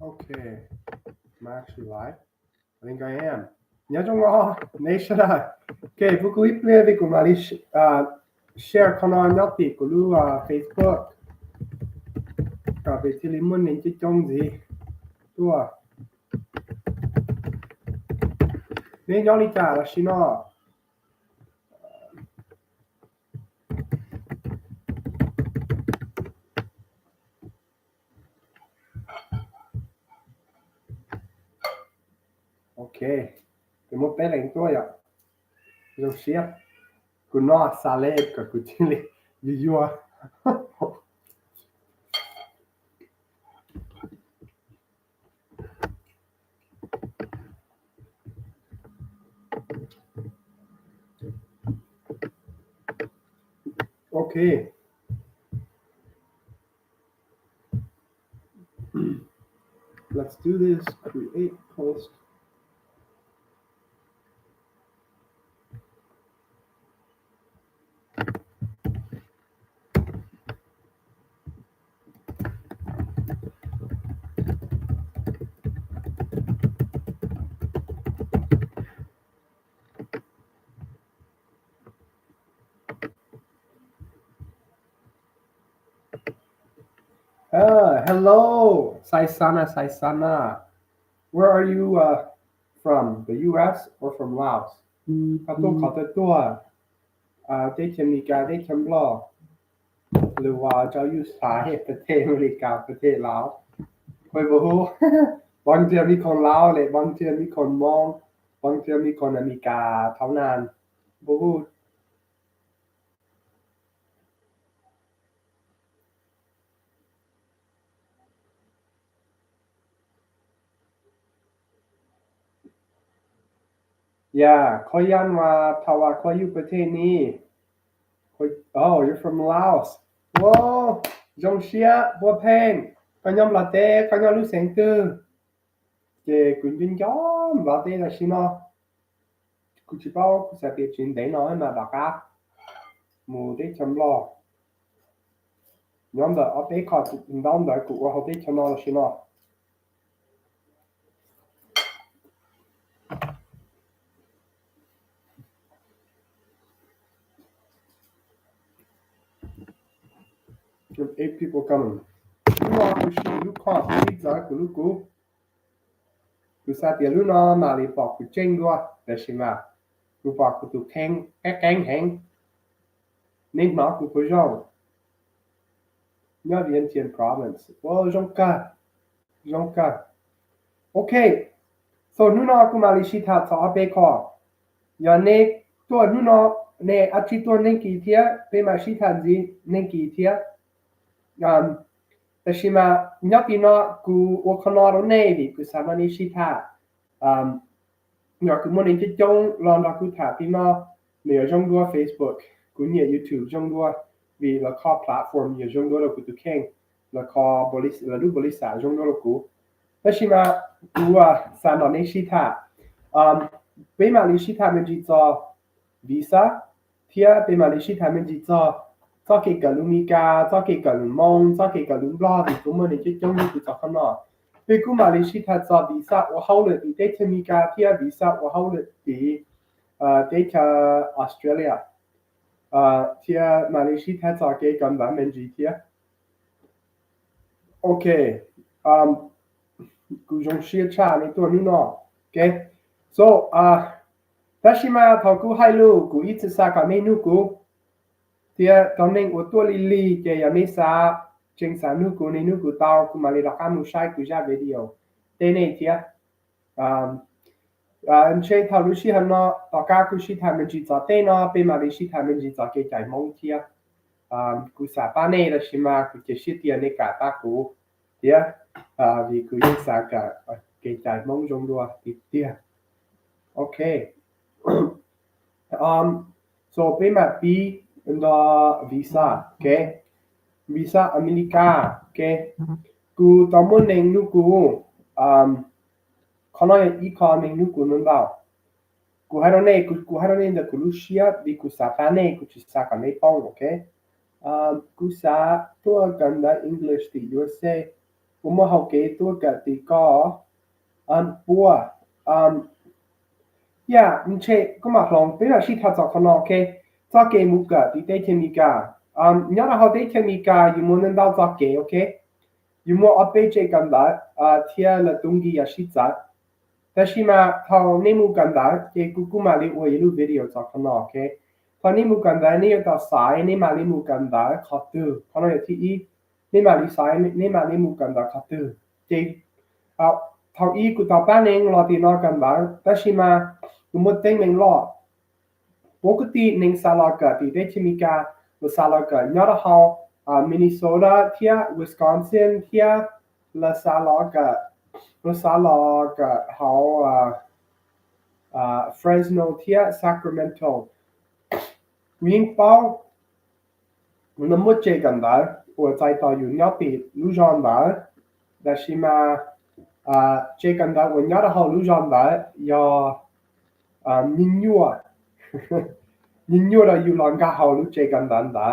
Okay, I'm actually live. I think I am. Nhớ trong ngõ, nation à. Okay, vous clip lên thì cũng là đi share con nhóc thì của lu Facebook. Cả về thì muốn nên chỉ trong gì, tua. Nên nhóc đi trả là xin nó. Okay, thì một bé lên tua ya. Rồi share. Của nó xả lệ cả của chỉ li video. Okay. Let's do this. Create post. Hello, Saisana. Where are you from? The U.S. or from Laos? Tôi có tới tua, đây chấm đi cả đây chấm lo, หรือว่าจะอยู่สาเหตุประเทศอเมริกาประเทศลาวคอยบ่ฮู้ บางเทื่อมีคนลาวเลยบางเทื่อมีคนมองบางเทื่อมีคนอเมริกาเท่านั้นบ่ฮู้ Yeah ขอย้านว่าถ้าว่าขอยอยู่ประเทศนี้ขอย Oh you're from Laos โว้จงเชียบ่แพงขอยยอมลาเต้ขอยยอมรู้เสียงตื้อเจคุณยินยอมลาเต้là xin nóกูchỉ bảoกูsẽ biết chuyện để nói mà bà cá mù để chăm lo nhóm đợi ở đây có nhóm đợi cụ ở đây chăm lo là xin nó There's 8 people coming. Lu can't speak that lu ku. Lu sa tia lu no mà li bọc ku cheng đua để xin mà. Lu bọc ku tu keng cái cánh hang. Nên mà ku có rong. Nhớ Vientiane Thiên province. Well, Jong ka. Okay. So nu no ku ma li shi tha sa be ko. Ya ne tua nu no ne a chi tua ne ki thia pe ma shi tha ji ne ki thia.แต่ชิมายักษ์น่ะกูว่าขนอร์เนี่ยดิกูสามารถนิชิตาอยากกูมันเองจะจงลองรักกูถ่ายที่น่ะเนี่ยจงด้วย Facebook กูเนี่ย YouTube จงด้วยวีแล้วก็แพลตฟอร์มเนี่ยจงด้วยแล้วกูตัวแข่งแล้วก็บริษัทจงด้วยแล้วกูแต่ชิมากูว่าสามารถนิชิตาเป็นมานิชิตามันจีจ่อวีซ่าเทียเป็นมานิชิตามันจีจ่อcho cái cả lũ Mika, cho cái cả lũ Hmong, cho cái cả lũ Bla thì cũng mới chỉ trong những cái cho nó. Vì cũng mà lý thật cho visa ở hậu lực thì để cho Mika thì visa ở hậu lực thì để cho Australia. Thì mà lý thật cho cái căn bản mình gì thì. Okay. Cứ dùng siết cha này tôi nó. Okay. So ta chỉ mà thầu cứ hai lũ, cứ ít sa cả mấy nụ cứ thì tao nên ở tuổi lì cái nhà mấy sa trên sa nu cô nên nu cô tao cô mà lấy ra cam sai cô ra video thế này thì anh chơi thao lúc xí hắn nó tao cá cô xí tham mình chỉ cho tên nó bên mà đi xí tham mình chỉ cho cái trái mông thì cô sa ba này là xí mà cô chỉ xí tiền này cả ta cô thì vì cô yêu sa cả cái trái mông trong đua thì ok so bên mà đi visa, okay? Visa America, okay? Ku tamo neng nu ku kono iko neng nu ku nundao. Ku hai ne da ku lucia di ku sa pane ku chi sa ka me pong, okay? Ku sa to ganda English di USA. 我们好给多个地个บัว唔切ก็มาลองเป็นอาชีพทัศน์คนโอเคจากเกมุกะที่ได้เทมิกาเนี่ยเราได้เทมิกาอยู่มันนั่นดาวจากเกโอเคอยู่มันอัปเดตกันได้เที่ยละตุงกีอาชีพจัดแต่ชิมาเขาในมุกันได้เกกูมาลีอวยรูปวิดีโอจากคนโอเคตอนนี้มุกันได้เนี่ยต่อสายในมาลีมุกันได้ขัดตัวเพราะนั่นที่ในมาลีสายในมาลีมุกันได้ขัดตัวเกเท่ากูต่อไปเองรอตีนอกันได้แต่ชิมากูมดเต็งเองรอปกติเองซาลากะที่ได้ชิมิกาหรือซาลากะยอดเขามินนิโซตาเทียวิสคอนซินเทียและซาลากะเขาเฟรสโนเทียซัคราเมนโตวิ่งเป้ามันมดเจกันได้หัวใจต่ออยู่ยอดติดรู้จอนได้แต่ชิมาเจกันได้วันยอดเขารู้จอนได้ยอนินยัวนินยัวเราอยู่หลังกับเขารู้เจกันได้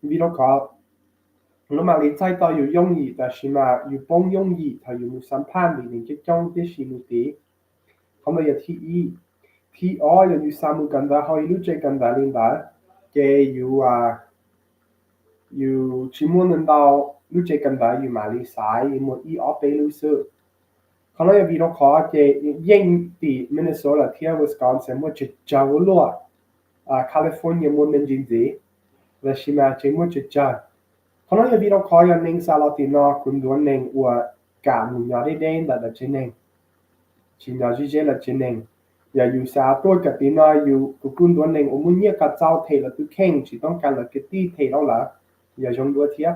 วิโรก็เรามาลีใจต่ออยู่ยงยีแต่ชิมาอยู่ปงยงยีถ้าอยู่มุสัมพันธ์ดีนี่จะจ้องที่ชิมุตีเขาไม่อยากที่อยู่สามุกันได้เขารู้เจกันได้ลินได้เกอยู่ชิมุนันดาวรู้เจกันได้อยู่มาลีสายอยู่หมดไปรู้สึกเขาเลยวิโรก็จะยิ่งที่มินนิโซตาที่วิสคอนซินว่าจะจ้าวลัวแคลิฟอร์เนียมันเป็นจริงสิและชิมาจะมันจะจ้าเขาเลยวิโรก็ยังนิ่งซาลาตินอคุณดวนนิ่งว่าการมุ่งยอดได้แต่จะนิ่งชินยอดจะละจะนิ่งอย่าอยู่ซาตัวกับตินออยู่คุณดวนนิ่งมุ่งเนี่ยกับเจ้าเทละตุเข่งที่ต้องการละกิตีเทแล้วละอย่าจงดูเทีย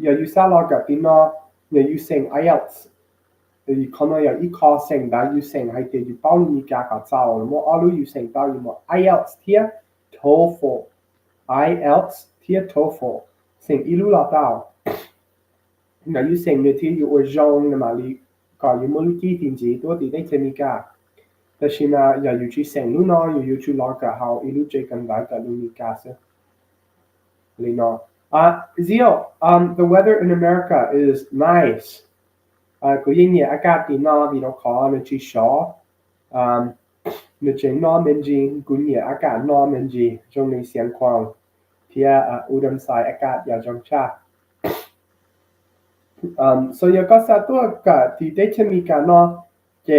อย่าอยู่ซาลากับตินออย่าอยู่เสียง IELTS เขาเนี่ยอีคอเสียงได้อยู่เสียงให้เตอยู่เป้ามีการกับเจ้าแล้วมั่วอาลูอยู่เสียงได้อยู่มั่ว IELTS เทีย TOEFL IELTS เทีย TOEFL เสียงอีลูลาดาวอย่าอยู่เสียงเนี่ยที่อยู่อจงในมาลีก็อยู่มั่วลูกที่จริงๆตัวที่ได้เทมิกาแต่ชินาอย่าอยู่ที่เสียงลูน้อยอยู่ที่ลองกับเขาอีลูเจกันได้กับลูมิกาเสียลีน้อยZio, the weather in America is nice. ก็ยิ่งเนี่ยอากาศดีน่าวิโรคอในที่ชอในเชิงนอมันจีกุเนี่ยอากาศนอมันจีจงในเสียงควางที่อุดมสายอากาศอย่าจงชาso ยก็สาตัวกับที่ได้จะมีการนอเจ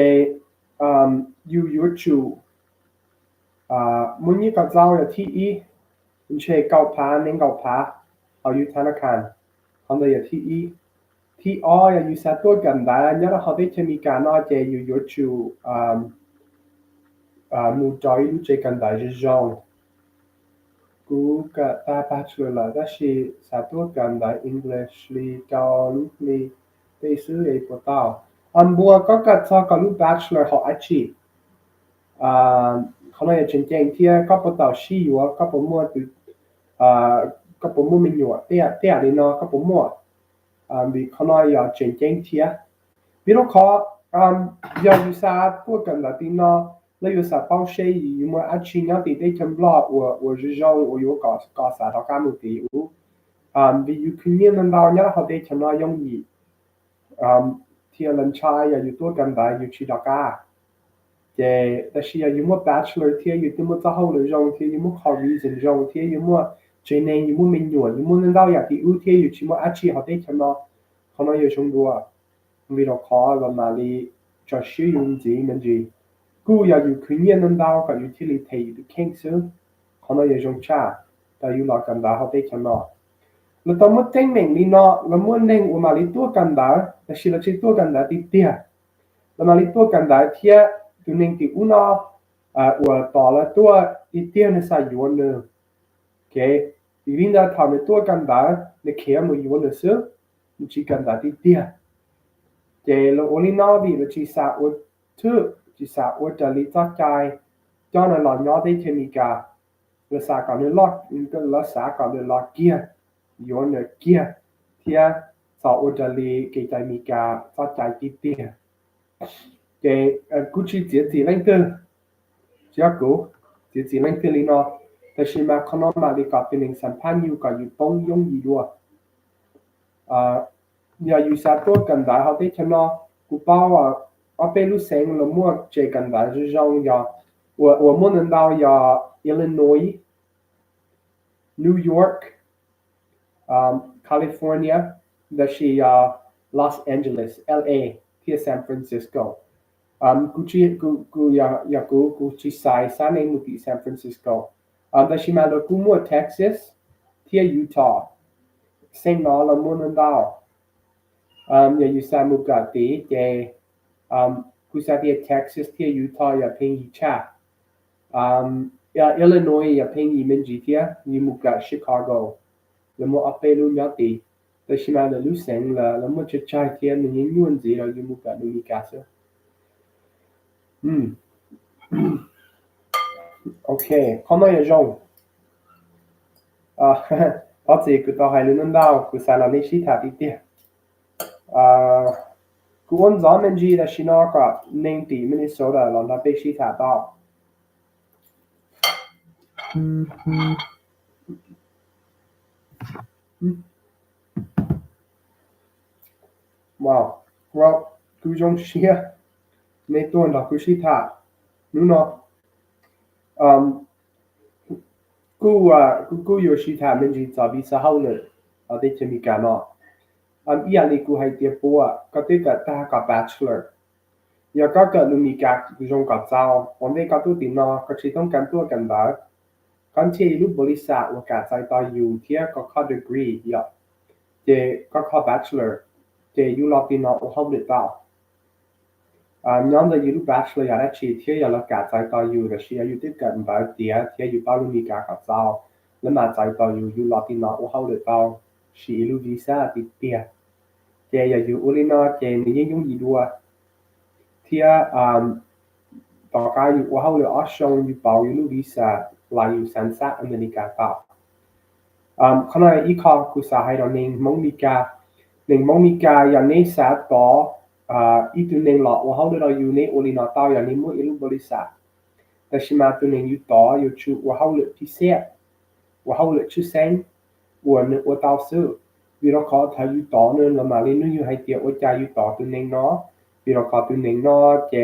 อยู่ชูมุนี่ก็เจ้าอย่างที่มันเชเก่าพาเน่งเก่าพาเอาอยู่ธนาคารเขาเลยอย่างที่อยู่สาตัวกันได้เนี่ยเราได้จะมีการนอเจอยู่ชูมูจอยรู้เจกันได้จะจงกูกับตา bachelor ละแต่ชีสาตัวกันได้ English ลีเกาลูกลีไปซื้อไอ้พวกเต้าบัวก็กับชอบกับลูก bachelor เขาอาชีพเขาเลยจริงๆที่ก็พวกเต้าชีอยู่ก็พวกมั่วตัวก็พวกมั่วมันอยู่เตี้ยเลยเนาะก็พวกมั่ววิเขาเลยอยากจริงๆที่วิโรคอยากอยู่สาตัวกันได้ที่เนาะแล้วอยู่สา包些อยู่มั่วอาชีพเนี่ยที่ได้ทำบล็อก我是让我有搞啥到干目的วิอยู่คืนนี้นั่นเราเนี่ยเขาได้ทำน้อยยงยีที่ลันชายอยู่ตัวกันได้อยู่ที่ดอกาแต่ชีอยู่มั่ว bachelor ที่อยู่ที่มั่วเจ้าเขาเลยจงที่อยู่มั่ว college จงที่อยู่มั่วเจนอยู่มั่วมินอยู่มั่วนั่นเราอยากที่อุที่อยู่ที่มั่วอาชีพเขาได้ทำน้อยเขาน้อยอยู่ชงดัววิโรควันมาลีจะชื่อยุ่งจีมันจีกูอยากอยู่คืนนี้นั่นเรากับอยู่ที่ลิเทอยู่ที่เข่งซื้อเขาน้อยอยู่ชงชาแต่อยู่หลักกันได้เขาได้ทำน้อยแล้วตอนมั่วเต็งเหม่งลีเนาะแล้วมั่วเน่งวันมาลีตัวกันได้แต่ชีละชีตัวกันได้ติดเตี้ยแล้วมาลีตัวกันได้เทียตัวเน่งติดอุณาว่าต่อละตัวติดเตี้ยในสายยวนเนอโอเคอีวินดาทำในตัวกันได้ในเขียนมือยวนเนอซื้อมันชีกันได้ติดเตี้ยเจแล้วโอลินาบีแล้วชีสาวชื่อชีสาวจะลิจักใจจอนหล่อยอได้เทมิกาแล้วสาก่อนเลยล็อกก็แล้วสาก่อนเลยล็อกเกียร์ยวนเนอเกียร์เทียสาวจะลีเกใจมิกาจักใจติดเตี้ยเจกูชีเจียจีเล่นเตอร์เจ้ากูเจียจีเล่นเตอร์ลีนอแต่ชิมาขนมมาลีกับเป็นหนึ่งสัมพันธ์อยู่กับอยู่ป้องยงยีดัว nhà yêu sa tốt gần đại họ thấy cho nó cụ bao ở bên lúc sáng là mua chơi gần đại是让呀我们到呀 Illinois New York California 的是Los Angeles LA ที่ San Franciscoกูอยากกูที่สายสานเองมุที่ San Francisco แต่ชิมาแล้วกูมั่ว Texas ที่ Utah เซ็งนอละมุนดาวอย่าอยู่สามุกาตีเจกูสาที่ Texas ที่ Utah อย่าเพ่งยีชาอย่า Illinois อย่าเพ่งยีมินจีที่อยู่มุกา Chicago แล้วมั่วอัปเปลุยตีแต่ชิมาแล้วรู้เซ็งแล้วมั่วจะใช้ที่มันยังยุ่งจีเราอยู่มุกาดูมีกาเซOK，可能有種我自己覺得係亂到，佢晒落你試下啲啲。佢按咱們知道是那個內地 Minnesota 讓他被試下到。Wow，well，佢種試啊，你多人佢試下，你呢กูอยู่ชิทามันจีจะวิสาหเลยได้จะมีการเนาะอีอันนี้กูให้เดียบัวก็ได้กับตากับ bachelor อยากก็เกิดมีการกูจงกับเจ้าวันนี้ก็ตัวตินเนาะก็ชิต้องการตัวกันได้กันที่รูปบริษัทว่าการใช้ต่ออยู่ที่ก็ข้อ degree เยอะเจก็ข้อ bachelor เจอยู่รอตินเนาะว่าเขาเดือดต่อnhóm làอยู่ bachelor อยากได้ชีที่อยากละกาใจต่ออยู่แต่ชีอยู่ที่เกิดแบบเดียที่อยู่บ้านมีการกับเจ้าแล้วมาใจต่ออยู่รอตินเนาะว่าเขาเดือดต่อชีรู้วีซ่าติดเตียเจอยากอยู่อุลินาเจนี่ยุ่งยีดัวที่ต่อการอยู่ว่าเขาเดือดออชงอยู่เป่าอยู่รู้วีซ่าลายอยู่สัญชาติอเมริกาต่อขณะอีกข้อกูสาให้เราหนึ่งมองมีกาอย่างนี้สาต่ออีตัวหนึ่งหลอกว่าเขาเราอยู่ในโอลินาตาวอย่างนี้มั่วอีลูกบริษัทแต่ชิมาตัวหนึ่งอยู่ต่ออยู่ชูว่าเขาเลือกพิเศษว่าเขาเลือกชื่อเซนว่าเนื้อว่าตาวซื้อวิเราขอถ้าอยู่ต่อเนื้อเรามาเล่นนู่นอยู่ให้เดียวว่าใจอยู่ต่อตัวหนึ่งเนาะวิเราขอตัวหนึ่งเนาะเจ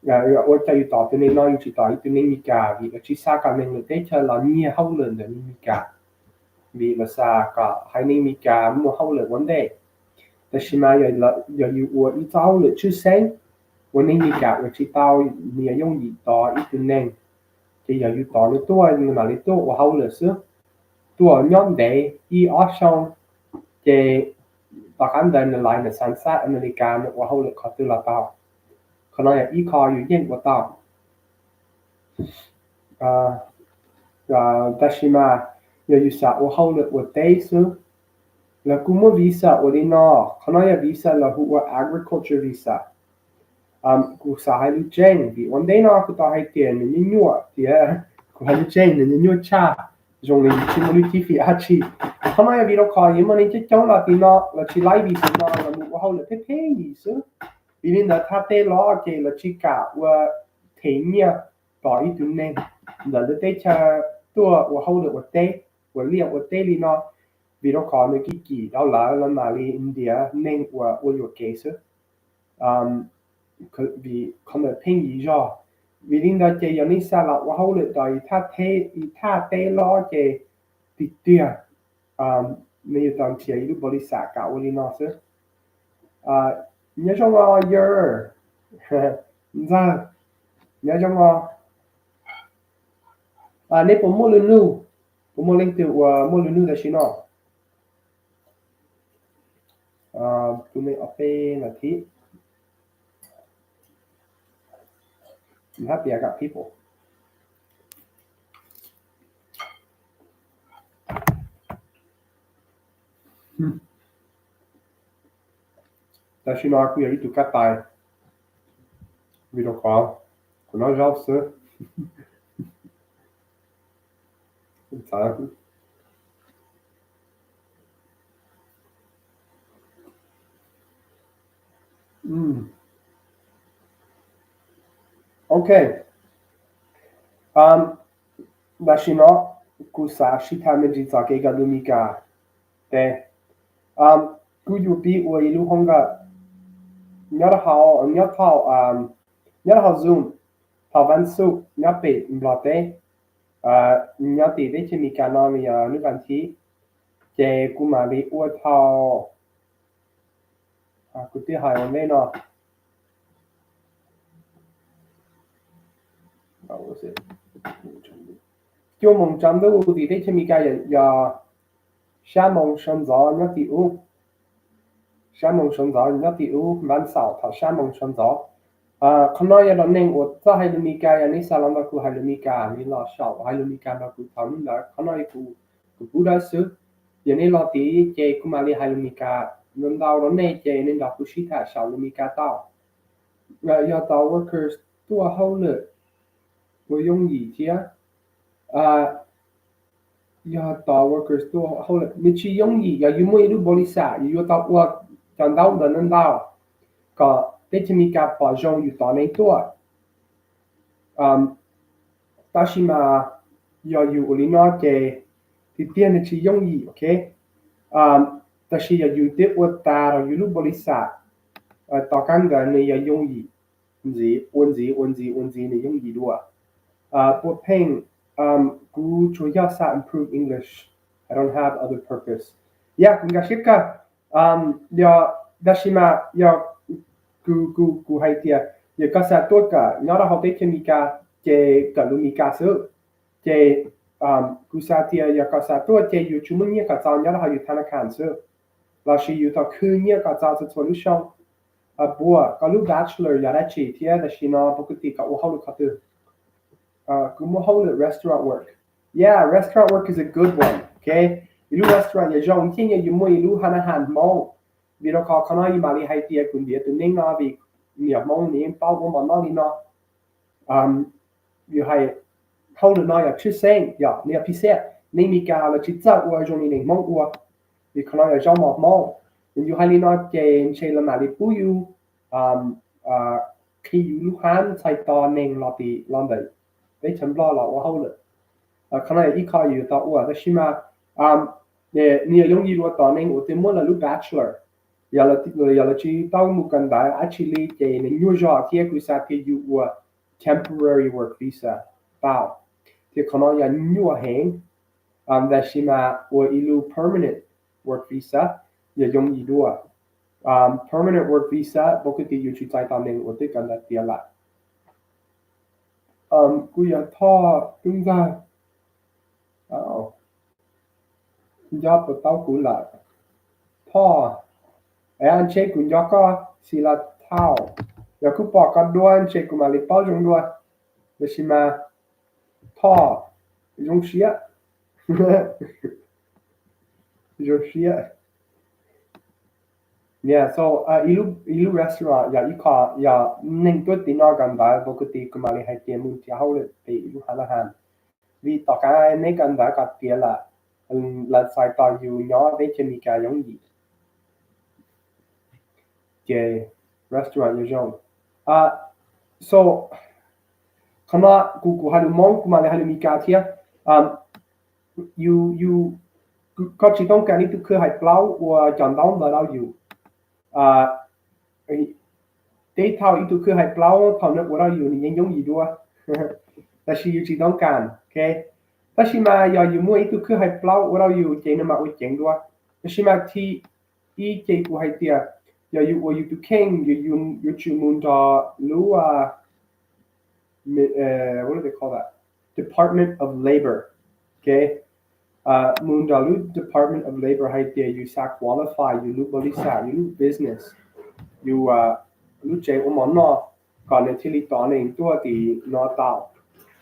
ว่าใจอยู่ต่อตัวหนึ่งเนาะอยู่ที่ต่ออีตัวหนึ่งมีกาวิเราชื่อซากันหนึ่งเลยได้เจอเราเนี่ยเขาเลือกเดี๋ยวนี้มีกาวิเราซาก็ให้นี่มีกามั่วเขาเลือกวันเดย์แต่ชิมาอย่าอยู่ว่าอีเจ้าหรือชื่อเซนวันนี้มีการว่าที่เต้าเนี่ยย่งยีต่ออีกตัวหนึ่งจะอย่าอยู่ต่อในตัวนี่มาในตัวว่าเขาเหลือซื้อตัวย้อนเดย์อีออชงจะต่อการเดินในไลน์ในสัญชาติอเมริกาเนี่ยว่าเขาเหลือขอตัวละเต้าขณะอย่างอีคออยู่เย็นกว่าเต้าแต่ชิมาอย่าอยู่สะว่าเขาเหลือว่าเตยซื้อแล้วกูมั่ววีซ่าวันนี้เนาะขณะอย่างวีซ่าเราหัว agriculture visaกูสาให้ลูกเจงบีวันเดย์เนาะกูต่อให้เตียนนี่ยัวเตียกูให้ลูกเจงนี่ยัวชาจงเลยชิมลุที่ฟีอาชีขณะอย่างวีเราคอยยังมันนี่จะจ้องเราตีเนาะเราชิไลวีซ่าเนาะเราบอกว่าเขาเลยเท่ๆยี่สิบีนี่นะถ้าเตะล้อเจเราชิกะว่าเทียเนี่ยต่ออีกตัวหนึ่งเราจะเตะชาตัวว่าเขาเลยว่าเตะว่าเรียกว่าเตะลีเนาะวีเราขอในกี่ดอลลาร์แล้วมาลีอินเดียเน่งว่าอยู่เกสvì không được thêm gì rồi vì linh đó chơi giống như sao là wow được rồi tha thế lo chơi thì tuyệt mình toàn chơi lúc body sạc cả linh nó chứ nhớ trong year ra nhớ trong nếu có mua lên từ mua lunu là gì nó tụi mình ở bên là thế I'm happy I got people. Ta shi na ku yi tu ka tai. Vi do kwa. Ku na jao se. Ta. Okay. Da shi no ku sa shi ta me ji za ke ga lu mi ka. Te Cú yêu bị ua ilu hong ga nhớ thao zoom thao văn su nhớ bị blote nhớ tỷ đấy chỉ mi cả nó mi nước văn thi chế cú mà đi ua thao cú tiêu hài ổn đây nó cho mong chăm đâu tỷ đấy chỉ mi cả ya sáng mong sớm gió nhớ tỷ u sáng mong sớm gió nhớ tỷ u văn sáu thao sáng mong sớm gió con nói là nên ở tại hai mươi cái anh ấy salon đó cũng hai mươi cái anh ấy lo sáu hai mươi cái đó cũng thằng đó con nói cũng đã sửa giờ này lo tí chơi cũng mà đi hai mươi cái nên đâu đó này chơi nên đó cũng chỉ thà sáu mươi cái tao rồi giờ tao workers tua hậu lực tôi dùng gì chứ giờ tao workers tua hậu lực mình chỉ dùng gì giờ dùng mấy đứa boli sa giờ tao work chẳng đâu đó nên đâu có để cho mình cả bảo dùngอยู่ตอนนี้ตัวแต่ชิมาอย่าอยู่อุลินอเจที่เตียนชิยงยีโอเคแต่ชิอย่าอยู่เด็กวัดตาเราอยู่รูปบริษัทต่อกันกันในอย่ายงยีวันจีในยงยีด้วยปวดเพลงกูช่วยยาสา improve English I don't have other purposeคุณกาชิกะอย่าแต่ชิมาอย่ากูให้เตียอย่าก็สะตัวกะย้อนเราเขาได้เคมีกาเจกับลูมีกาซื้อเจกูสะเตียอย่าก็สะตัวเจอยู่ชุมเนี่ยกับเจ้าย้อนเราเขาอยู่ธนาคารซื้อเราชีอยู่ต่อคืนเนี่ยกับเจ้าจะทวนลูกช่องบัวก็ลูก bachelor อย่าได้ชีเทียแต่ชีนอปกติกับว่าเขาลูกเขาตื่นกูมั่วเขาเลย restaurant work yeah restaurant work is a good one okay อีลูก restaurant อย่าจองที่เนี่ยอยู่มั่วอีลูกอาหารมองvì nó có khả năng mà đi hay tiệt cũng biết từ nên nó vì nhiều mong nên bao gồm mà nó đi nó vì hay hậu được nó là chữ sen giờ nên phi xe nên mi cả là chữ zao ở trong này mong qua vì khả năng là trong một mong nhưng hay đi nó chơi là mà đi bù yêu khi yêu lúc hắn sai to nên là bị làm đấy để chấm lo là ở hậu được khả năng là ít khó yêu to ở đó xí mà để nhiều giống như lo to nên ở trên mỗi là lúc bachelor giờ là chỉ tao một cần đại actually cái này New York kia cứ sao thì you temporary work visa tao thì còn nói là new hàng và chỉ mà ilu permanent work visa giờ dùng gì đua permanent work visa bốc cái you chỉ tại tao nên ở đây cần đặt tiền lại cứ giờ thọ chúng ta job của tao cũng lại thọ anh chơi cũng nhớ có xí là thao giờ cứ bỏ cái đuôi anh chơi cũng mà lấy bao trong đuôi để xí mà thọ dùng xía dùng xía yeah so ilu restaurant giờ ít khó giờ nên tôi tin nó gần đó vô cái tí cũng mà lấy hai tiền muốn chia hậu được thì ilu hàng hàng vì tất cả nên gần đó cái tiền là sai tao yêu nhớ để cho mình cái giống gì cái restaurant như vậy so khi màกูhay mongกูmà hay mi cá thiệt you có chỉต้องการที่คือให้เปล่าว่าจันทร์เราอยู่ได้เท่าที่คือให้เปล่าเท่านั้นว่าเราอยู่นี่ยังยุ่งอยู่ด้วยแต่ชีอยู่chỉต้องการโอเคแต่ชีมาอย่าอยู่มั่วที่คือให้เปล่าว่าเราอยู่เจนมาว่าเจงด้วยแต่ชีมาที่อีเจกูให้เตียgiờ you tu king you chumunda lua what do they call that Department of Labor okay mundalu Department of Labor hay there you sa qualify you lu bolisa you lu business you lu che o no còn nên thì tao nên tua thì nó tao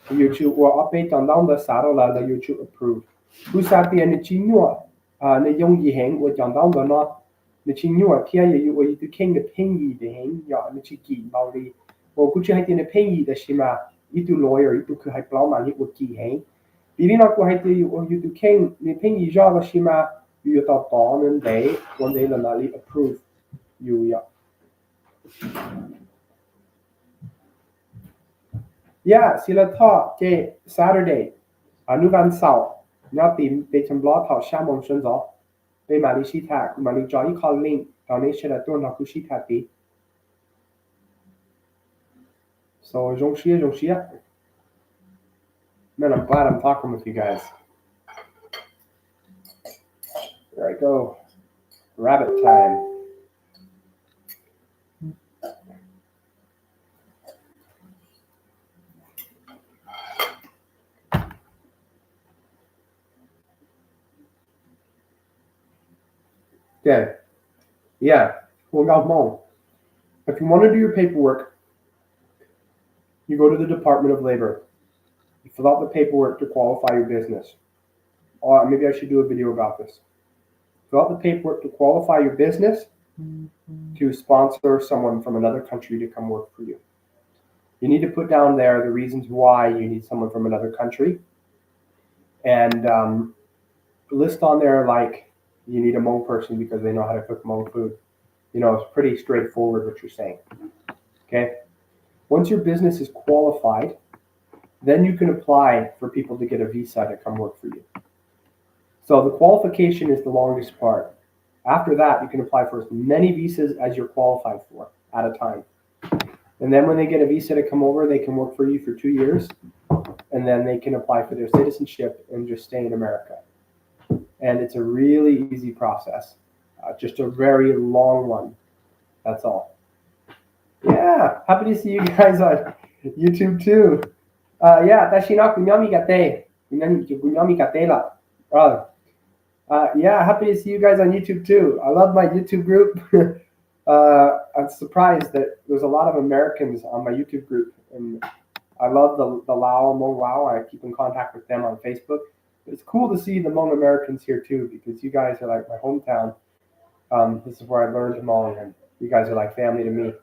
you chu or update down the saddle là you chu approve lu sa tiền ni chi nhua nên dùng gì hẹn của chọn down đó nó你去纽约偏也有我一直看个便宜的很呀，你去寄毛的，我估计还点的便宜的是嘛，一度 lawyer 一度去还不老嘛，你我寄很，比你那个还点我一度看你便宜少的是嘛，有到当人day，我哋在哪里 approve 有呀。Yeah， 是了，他这 Saturday， nu 晚上，你要点被成老头下梦睡着。ไป Đây mà đi shi thả mà đi cho ý call link đó nên sẽ là tôi nó cứ shi thả tí so giống xía man I'm glad I'm talking with you guys. There I go. Rabbit time. Okay. Yeah. Hmong. If you want to do your paperwork, you go to the Department of Labor. You fill out the paperwork to qualify your business. Or maybe I should do a video about this. Fill out the paperwork to qualify your business to sponsor someone from another country to come work for you. You need to put down there the reasons why you need someone from another country, and list on there like you need a Hmong person because they know how to cook Hmong food. You know, it's pretty straightforward what you're saying. Okay. Once your business is qualified, then you can apply for people to get a visa to come work for you. So the qualification is the longest part. After that, you can apply for as many visas as you're qualified for at a time. And then when they get a visa to come over, they can work for you for 2 years. And then they can apply for their citizenship and just stay in America. And it's a really easy process. Just a very long one. That's all. Yeah, happy to see you guys on YouTube too. Yeah, Tashina Kunyami Kate. Kunyami Katela. Yeah, happy to see you guys on YouTube too. I love my YouTube group. I'm surprised that there's a lot of Americans on my YouTube group, and I love the Lao Hmong Lao. I keep in contact with them on Facebook. It's cool to see the Hmong Americans here too, because you guys are like my hometown. This is where I learned Hmong, and you guys are like family to me.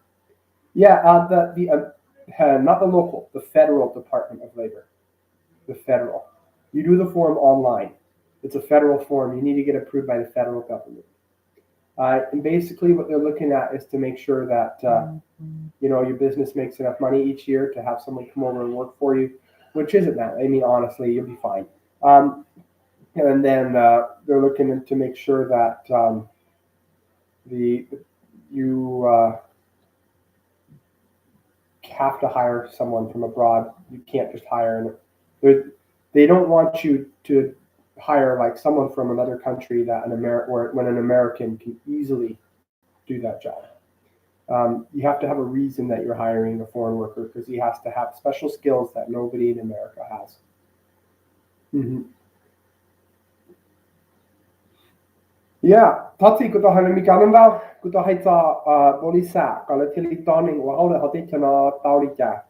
Yeah, not the local, the federal Department of Labor. The federal. You do the form online. It's a federal form. You need to get approved by the federal government. And basically what they're looking at is to make sure that, your business makes enough money each year to have someone come over and work for you, which isn't that. I mean, honestly, you'll be fine. And then they're looking to make sure that you have to hire someone from abroad. You can't just hire. They don't want you to hire like someone from another country that when an American can easily do that job. You have to have a reason that you're hiring a foreign worker because he has to have special skills that nobody in America has. Mm-hmm. Yeah, Tati kuto hana mi kananda kuto haita bolisa kala tili toning wa hole hote kana taurika.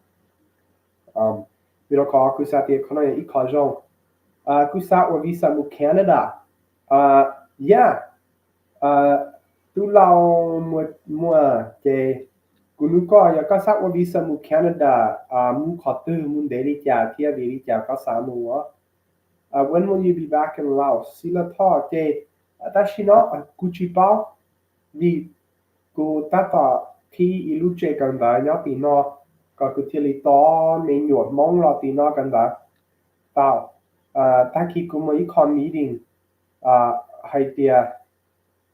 Biro ka kusati kono I kajon. Kusat wa visa mu Canada. Yeah. Tu lao mua ke kunuka ya kasat wa visa mu Canada. Mu khatu mun deli tia tia deli tia kasamu. When will you be back in Laos? Sila ta ke Tashina Kuchipa di ku tata ki iluche ganda nyati no kakutili to ne nyot mong la tina ganda tao taki kuma econ meeting haitia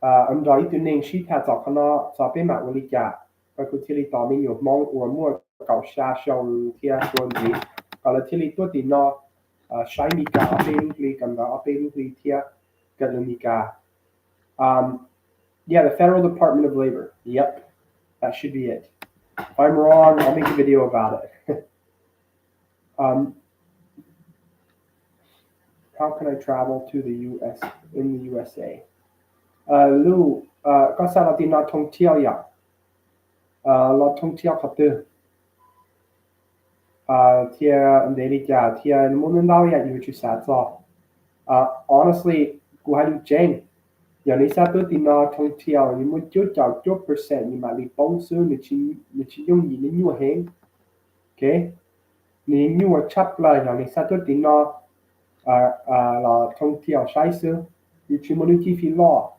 andai tu ning shi ta ta kana sa pe ma wali ja kakutili to ne nyot mong or mua kau sha shong tia tuan di kala tili to ti no shai mi ka ape li ganda ape li tia Galumika. Yeah, the Federal Department of Labor. Yep, that should be it. If I'm wrong, I'll make a video about it. How can I travel to the U.S. in the USA? Lu, kasa la di na tong tia ya. La tong tia katu. Tia ndeli ja tia munundao ya yu chu sa za. Honestly, gu halu jeng. Yani satu tina tong tia ni mu jo chao 2% ni ma li bong su ni chi yong yi ni nyu heng. Okay? Ni nyu chap la yani satu tina la tong tia sai su ni chi mu chi fi lo.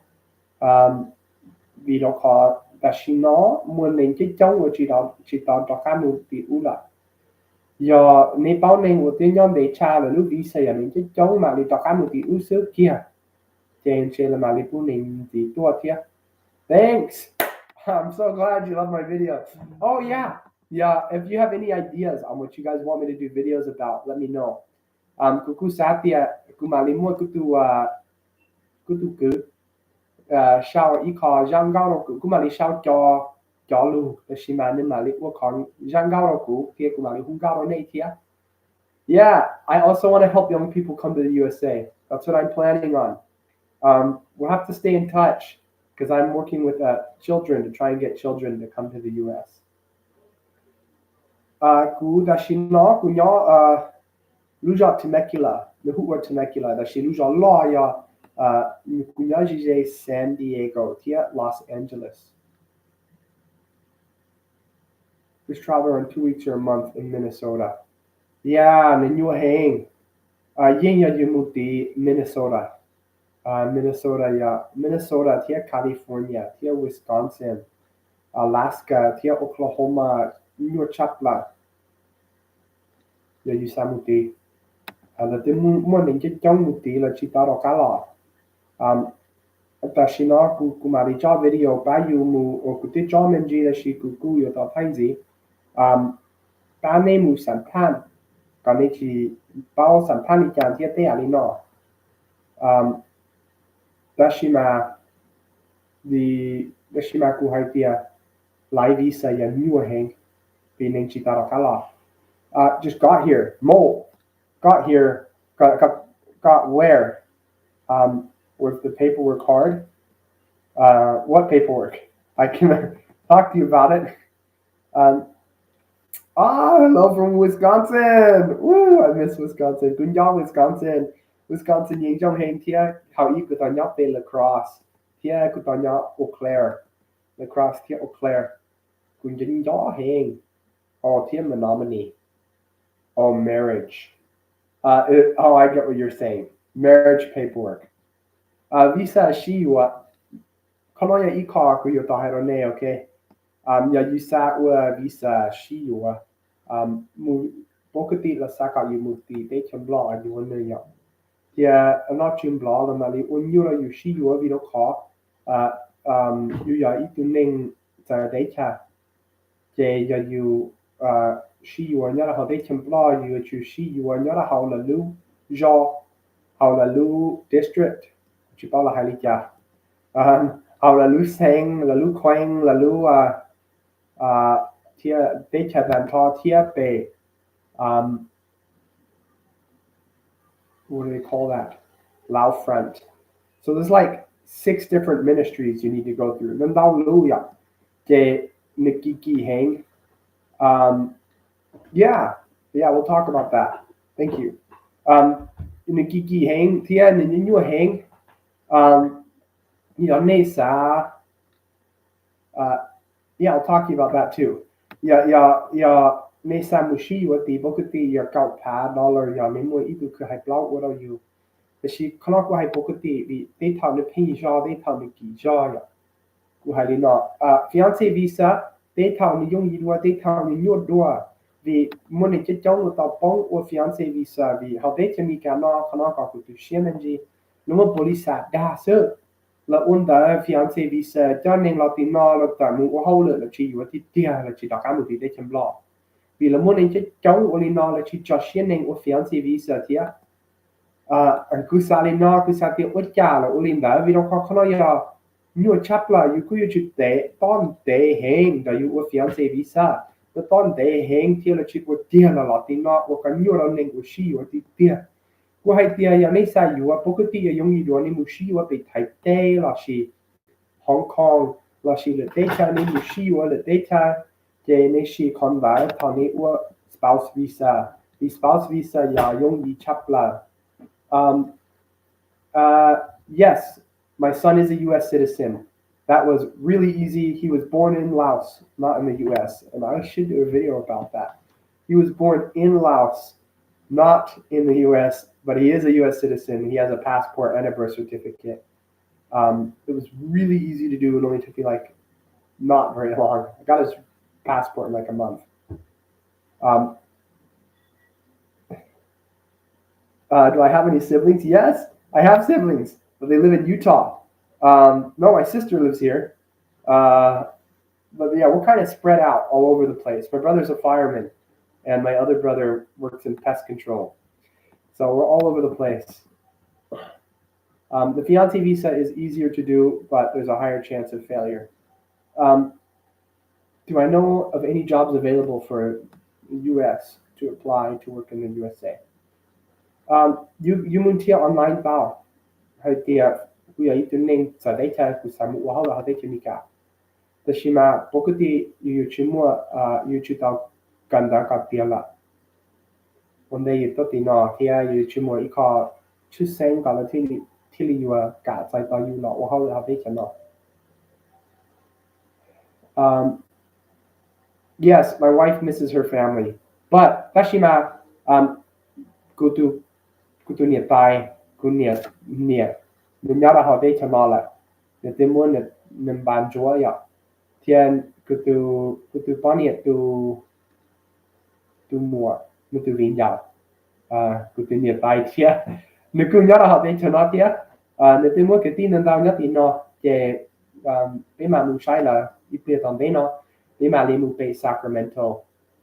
Vì đó có ta xin nó muốn nên cái chống của chỉ đó cho cả một tỷ u là giờ nếu bao nên một tiếng nhóm để tra là lúc đi xây nên cái chống mà đi cho cả một tỷ u xứ kia Jane Shayla Malipuning the Tuatia. Thanks. I'm so glad you love my video. Oh yeah. Yeah, if you have any ideas on what you guys want me to do videos about, let me know. Kuku Satia Kumalimua Kutu shower iko Jangao Kumali shout Jalu the Shimani Mali Wakon Jangao Tia Kumali Hungaro Natia. Yeah, I also want to help young people come to the USA. That's what I'm planning on. We'll have to stay in touch because I'm working with children to try and get children to come to the US. Ku dashino kunyo luja temecula, the who temecula, da she luja law ya kunyaji San Diego, tia Los Angeles. Just travel in 2 weeks or a month in Minnesota. Yeah, and you hang. Yin ya Muti, Minnesota. Minnesota, tia California, tia Wisconsin, Alaska, tia Oklahoma, New Chapla. Ya Yusamuti. Là tôi muốn đến cái trong một tí là chỉ tao đó cá lọ. Ta chỉ nói cụ mà đi cho video ba yêu mu ở cụ tí cho mình gì là chỉ cụ yêu tao thấy gì. Ta nên mu sản tham, còn nên chỉ bao sản tham đi chàng thiết tế à lý nọ. Ta chỉ mà cụ hay tia lại visa ya new hang vì nên chỉ tao đó cá lọ. Just got here, got here, got where? With the paperwork hard? What paperwork? I can talk to you about it. Hello from Wisconsin. Woo, I miss Wisconsin. Good job, Wisconsin. Wisconsin, nhìn trong hình thia, how you could on về lacrosse. Thia could on Eau Claire. Lacrosse thia Eau Claire. Good nhìn gió hình. Oh, thia menominee. Oh, marriage. I get what you're saying. Marriage paperwork. Visa shiwa. Kono ya ika ku yo tahero ne, okay? Ya yusa wa visa shiwa. Mu bokati la saka yu muti de chambla yu ne ya. Ya ana chambla la mali unyura yu shiwa vi do ka. Yu ya itu ning za de cha. Je ya yu she you are not how they can blow you at you she you are not how la lu jo how la lu district you call la halika how la lu sang la lu quang la lu tia they cha dan ta tia be what do they call that lao front, so there's like 6 different ministries you need to go through then dao lu ya de nikiki hang. Yeah, we'll talk about that. Thank you. In the Kiki hang, Tia and the new hang, Nesa. Yeah, I'll talk to you about that too. Yeah, Nesa Mushi, what the Bokati, your cow pad, dollar, ya memo, Ibu could have blow, what are you? The she cannot go high Bokati, they tell the pin jaw, they tell me jaw. Who had not. Fiance visa, they tell me young you what they tell me your door. Vì muốn nên chết chống tao bóng của fiancé visa vì họ biết cho mình cả nó có của tụi xem anh gì lúc mà police đa số là under fiancé visa cho nên là tin nó là tại muốn hậu là chỉ có tí tia là chỉ đọc cả một tí để chăm lo vì là muốn nên chết chống của nó là chỉ cho xem nên của fiancé visa thì cứ sao lên nó cứ sao tiêu ớt trà là lên đó vì nó có nói là nhiều chấp là you cứ chụp tế ton tế hẹn là you của fiancé visa the ton de hang tia la chik wo tia la la tin no wo kan yo la ning wo shi wo ti tia wo hai tia ya nei sa yu wa pokati ya yong yi do ni mu shi wo be tai te la shi Hong Kong la shi le data ni mu shi wo le data de nei shi kon va ta ni wo spouse visa the spouse visa ya yong yi chap la yes, my son is a US citizen. That was really easy. He was born in Laos, not in the US. And I should do a video about that. He was born in Laos, not in the US, but he is a US citizen. He has a passport and a birth certificate. It was really easy to do. It only took me like not very long. I got his passport in like a month. Do I have any siblings? Yes, I have siblings. but they live in Utah. No, my sister lives here. But yeah, we're kind of spread out all over the place. My brother's a fireman, and my other brother works in pest control. So we're all over the place. The fiancé visa is easier to do, but there's a higher chance of failure. Um, do I know of any jobs available for the U.S. to apply to work in the USA? You muốn theo online bao hay tiệp bây giờ tôi nên sẽ đấy theo của sản phẩm hoặc là họ đấy cho mình cả.แต่ชิมาปกติอยู่ชิมัวอยู่ชุดเอากันดากับเตียละวันนี้อยู่ตัวตีนอที่อยู่ชิมัวอีกข้อชุดเซ็งกับที่อยู่กะใจต่ออยู่หรอว่าเขาได้กันเนาะ Yes, my wife misses her family, but แต่ชิมากูตัวเนี่ยตายกูเนี่ยมันยากเขาได้กันเนาะแหละเนี่ยเต็มวันเนี่ยมันบานจัวอย่างThiên kutu paniet tu mua tu vin dạo kutu nhiệt tai chia nếu cứ nhớ là họ bên cho nó tiếc nếu tôi muốn cái tin nên tao nhất thì nó để cái mà mình sai là ít biết tao bên nó để mà lên một bên Sacramento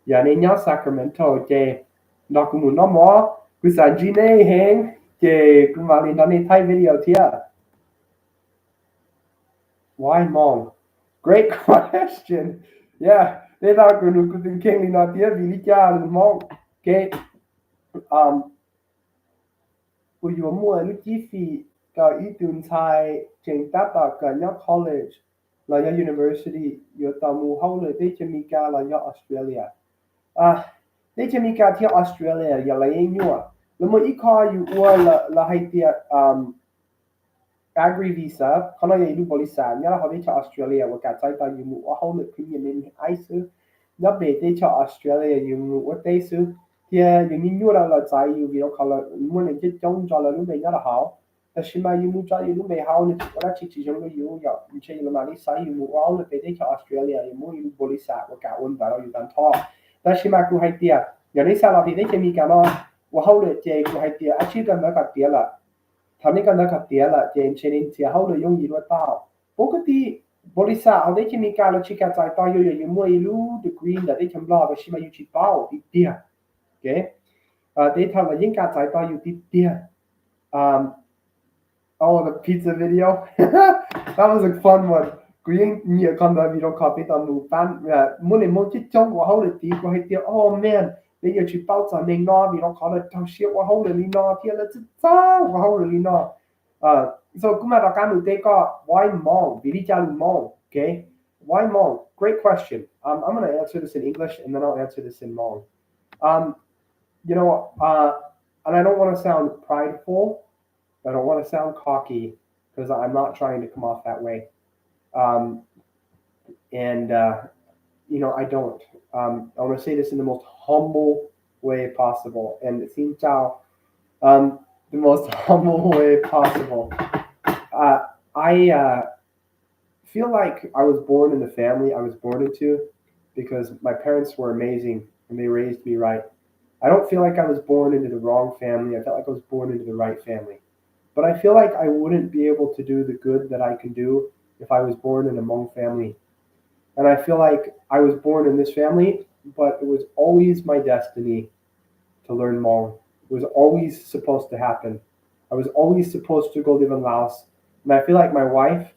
giờ nên nhớ Sacramento để nó cũng muốn nó mò cứ sao gì này hẹn để cũng vào lên nó nên thay video tiếc why Hmong? Great question. Yeah, they thought que nous coûtons 15 notiers, Vilica, le Hmong. Okay. Của dù mua lúc chi phí có ý tưởng thai trình tác ở cả nhóc college là nhóc university dù tàu mù hậu lời tế cho Mika là nhóc Australia. Tế cho Mika theo Australia giờ là yên nhua. Là một ý khó dù ua là hay tiệt agri visa, kalau yang itu polisa, nyala hal itu Australia, wakat saya tahu yang mu hal itu punya ni aisu, nyala bete itu Australia yang mu waktu itu, dia yang ni nyala lah saya yang video kalau mu nak jadi jong jalan lu nyala hal, tapi mah yang mu jalan lu hal ni orang cici jong lu ya, macam yang mana saya yang mu hal itu bete itu Australia yang mu yang polisa, wakat orang baru yang tan thọ, tapi mah aku hai dia, yang ni salah bete itu mikir mah, hal itu jadi aku hai dia, asyik kan mereka dia lah. ทำให้กันนะครับเดียละเจนเชนินเสียเขาเลยยงยีว่าเต้าปกติบริษัทเอาได้ที่มีการเราชิกาใจต่ออยู่อย่างมวยรู้ดีกรีนแต่ได้ทำรอบไปชิมาอยู่ที่เป้าติดเดียโอเคได้ทำอะไรยิ่งการใจต่ออยู่ติดเดียoh the pizza video that was a fun one กูยังเนี่ยคำนั้นวิดีโอคอลไปตอนดูปั้นมันเลยมันจิตจ้องว่าเขาเลยตีกูให้เดียว oh man 你要去包在你那边，我可能头先我好了你那天了，就早我好了你那，so 今日大家冇睇過 why Hmong？ 比你家唔 Hmong，okay？ Why Hmong? Great question. I'm going to answer this in English and then I'll answer this in Hmong. And I don't want to sound prideful. I don't want to sound cocky because I'm not trying to come off that way. I don't. I want to say this in the most humble way possible. And it seems the most humble way possible. I feel like I was born in the family I was born into because my parents were amazing and they raised me right. I don't feel like I was born into the wrong family. I felt like I was born into the right family. But I feel like I wouldn't be able to do the good that I can do if I was born in a Hmong family. And I feel like I was born in this family, but it was always my destiny to learn Hmong. It was always supposed to happen. I was always supposed to go live in Laos. And I feel like my wife,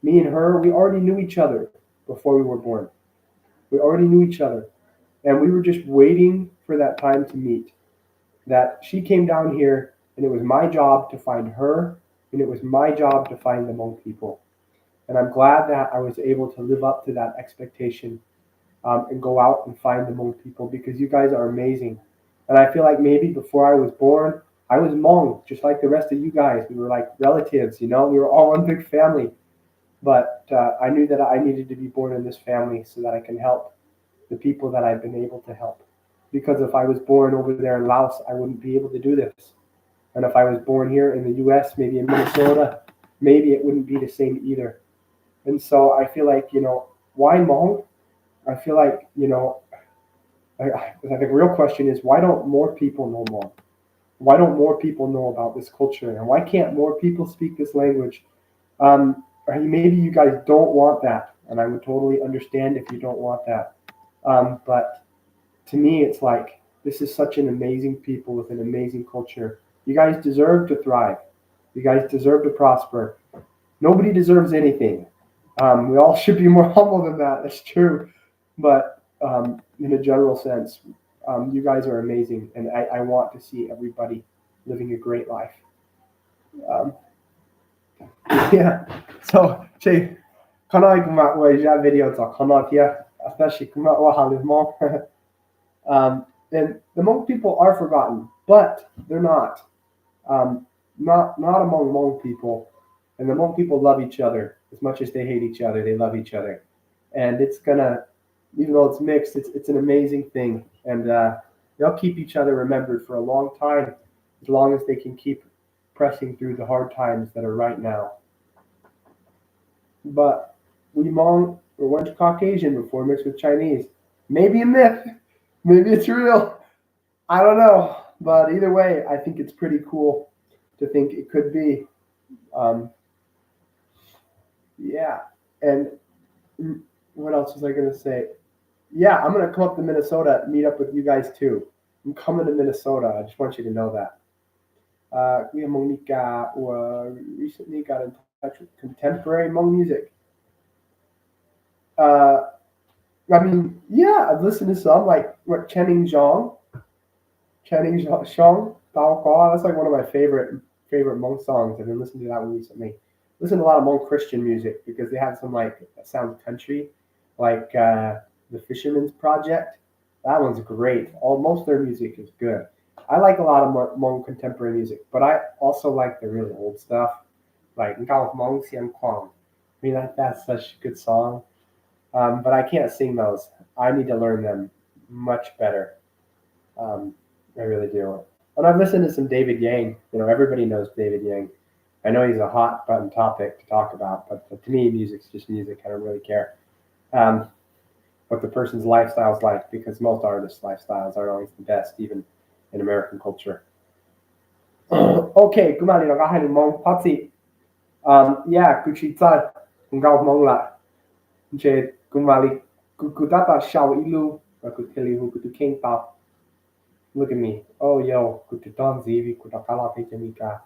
me and her, we already knew each other before we were born. We already knew each other. And we were just waiting for that time to meet. That she came down here, and it was my job to find her, and it was my job to find the Hmong people. And I'm glad that I was able to live up to that expectation and go out and find the Hmong people because you guys are amazing. And I feel like maybe before I was born, I was Hmong, just like the rest of you guys. We were like relatives, we were all one big family. But I knew that I needed to be born in this family so that I can help the people that I've been able to help. Because if I was born over there in Laos, I wouldn't be able to do this. And if I was born here in the US, maybe in Minnesota, maybe it wouldn't be the same either. And so I feel like, why Hmong? I feel like, I think the real question is, why don't more people know Hmong? Why don't more people know about this culture? And why can't more people speak this language? Or maybe you guys don't want that, and I would totally understand if you don't want that. But to me, it's like this is such an amazing people with an amazing culture. You guys deserve to thrive. You guys deserve to prosper. Nobody deserves anything. We all should be more humble than that. That's true. But in a general sense, you guys are amazing, and I want to see everybody living a great life. Um, yeah. So, Jay, quand on ouais, j'ai la vidéo de quand on especially comment on and the Hmong people are forgotten, but they're not. Not among Hmong people. And the Hmong people love each other as much as they hate each other. They love each other, and it's gonna, even though it's mixed, it's an amazing thing, and they'll keep each other remembered for a long time, as long as they can keep pressing through the hard times that are right now. But we Hmong were once Caucasian before mixed with Chinese. Maybe a myth, maybe it's real. I don't know, but either way, I think it's pretty cool to think it could be. Um, yeah, and what else was I gonna say? Yeah, I'm gonna come up to Minnesota and meet up with you guys too. I'm coming to Minnesota. I just want you to know that. We have Monica recently got in touch with contemporary Hmong music. Uh, I mean, yeah, I've listened to some like what Channing Zhang, Shang, Bao Kwa. That's like one of my favorite Hmong songs. I've been listening to that one recently. Listen to a lot of Hmong Christian music because they have some like that sounds country, like the Fisherman's Project. That one's great. Most their music is good. I like a lot of Hmong contemporary music, but I also like the really old stuff, like Ngao Hmong Xian Kwang. I mean, that's such a good song. But I can't sing those. I need to learn them much better. Um, I really do. And I've listened to some David Yang. You know, everybody knows David Yang. I know he's a hot button topic to talk about, but to me, music's just music. I don't really care what the person's lifestyle's like because most artists' lifestyles are always the best, even in American culture. Okay, kumali nó có hai đường mong phát gì. Yeah, cứ chỉ tại cũng gặp mong là je kumali cứ tata shao ilu và cứ teli hu cứ keng tao. Look at me. Oh yo, cứ don zivi cứ ta kala pe jamika.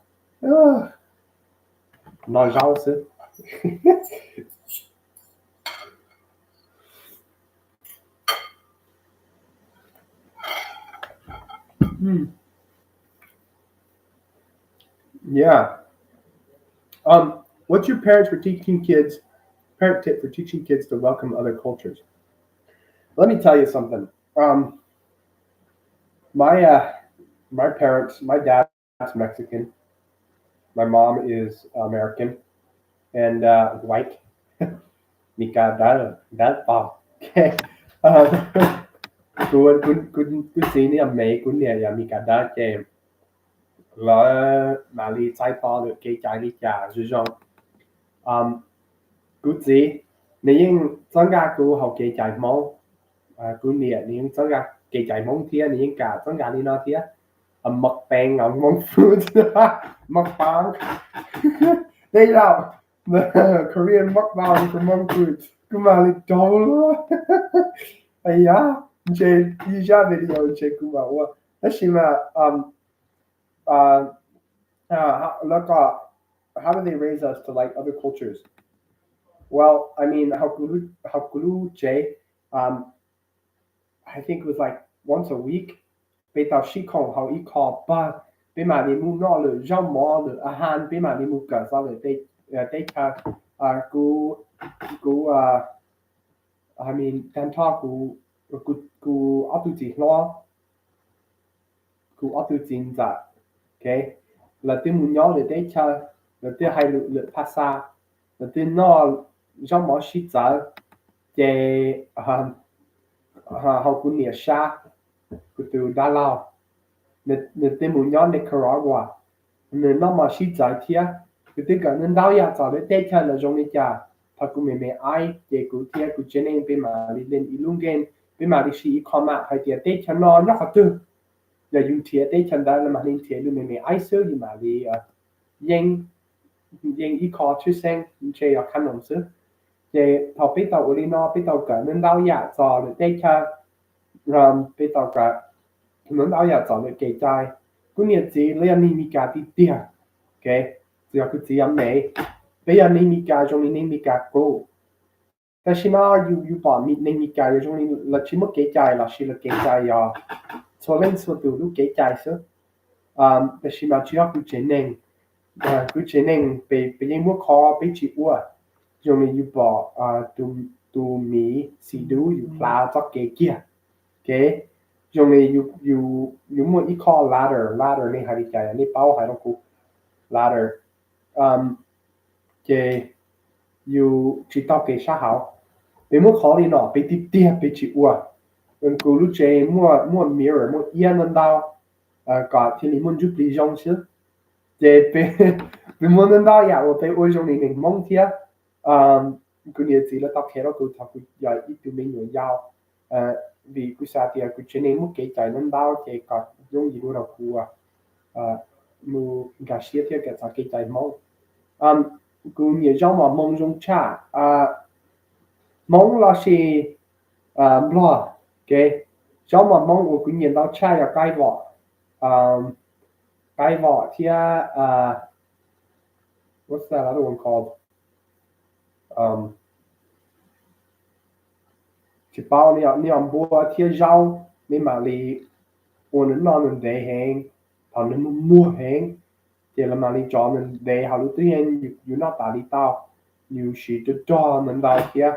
Nó rau sư. Yeah. What's your parents for teaching kids? Parent tip for teaching kids to welcome other cultures. Let me tell you something. My parents, my dad's Mexican, my mom is American, and white. Mika that okay. Cứ xin đi Mỹ cũng nhẹ ya Mika đã chém. Là mà đi trái to được cái trái đi trả rồi rồi. Cứ gì nhưng增加個後記就係冇觀念，你增加記就係冇啲，你應該增加啲哪啲啊？mukbang on Hmong food, mukbang. Đây là the Korean mukbang for Hmong food. Kumali dola. Ay ya, je déjà video je kumawa. Nashima look how do they raise us to like other cultures? Well, I mean, Hakulu Jay, I think it was like once a week. Beta Shikong, how he called, but Bima de Muno, le Jean Mall, le Ahan, Bima de Muka, they go, I mean, can talk go Atuti Law, go Atutin that, okay? La Timuno, the data, the Tehai, le Passa, the Dino. Jean Mall Shitza, they how could near Sha, could do Dalao, the Timunion Nicaragua, and the Nama Shitza here, the Digger, and Daya, the data, the Jonica, Pakume, I, they could hear good Jenny, Bima, Lin Ilungen, Bima, she come out, I dear data, no, not to. giờ dùng thiệt đấy chân đó là mà nên thiệt luôn mình ai sơ gì mà đi yên yên ý khó chứ sen chơi ở khăn đồng xứ chơi thọ biết tàu đi nó biết tàu cả nên đau dạ giò được đây cha rồi biết tàu cả nên đau dạ giò được kể trai cũng như gì lấy anh mi cả đi tiền ok giờ cứ chỉ âm này bây giờ anh mi cả trong anh mi cả cô但是呢有把你那mi cả trong anh là chỉ một kể trai là chỉ là kể trai à cho nên số từ lúc kể trai số但是嘛只要cứ chế nên cứ chế nên bị những mua khó bị chịu quá rồi mình yêu bỏ tu mi xí đu yêu phá cho cái kia okay rồi mình yêu mua ít khó ladder này hay đi cái này bao hay đâu cũng ladder cái yêu chỉ tao cái sao hảo bị mua khó đi nọ bị tiếp tiếp bị chịu quá mình cứ lúc chế mua mirror mua yên lên đâu cả thì mình muốn giúp lý do chứ để bị muốn lên đâu ya 我被我用你蒙贴cứ như thế là tao khéo đó cứ thằng cứ giờ ít tụi mình người giao vì cứ sao thì cứ chỉ nên một cái trái lên đâu thì còn dùng gì đâu cứ mu gà xía thì cái trái mông cứ như trong mà mông trong cha mông là gì blo cái trong mà mông của cứ nhìn到cha là cái vỏ thì what's that other one called chỉ bao你用mua贴绕你买里我能拿人带行他能mua行thì là mà đi chọn mình để họ lúc tiên you not đã đi tao you should cho mình vào kia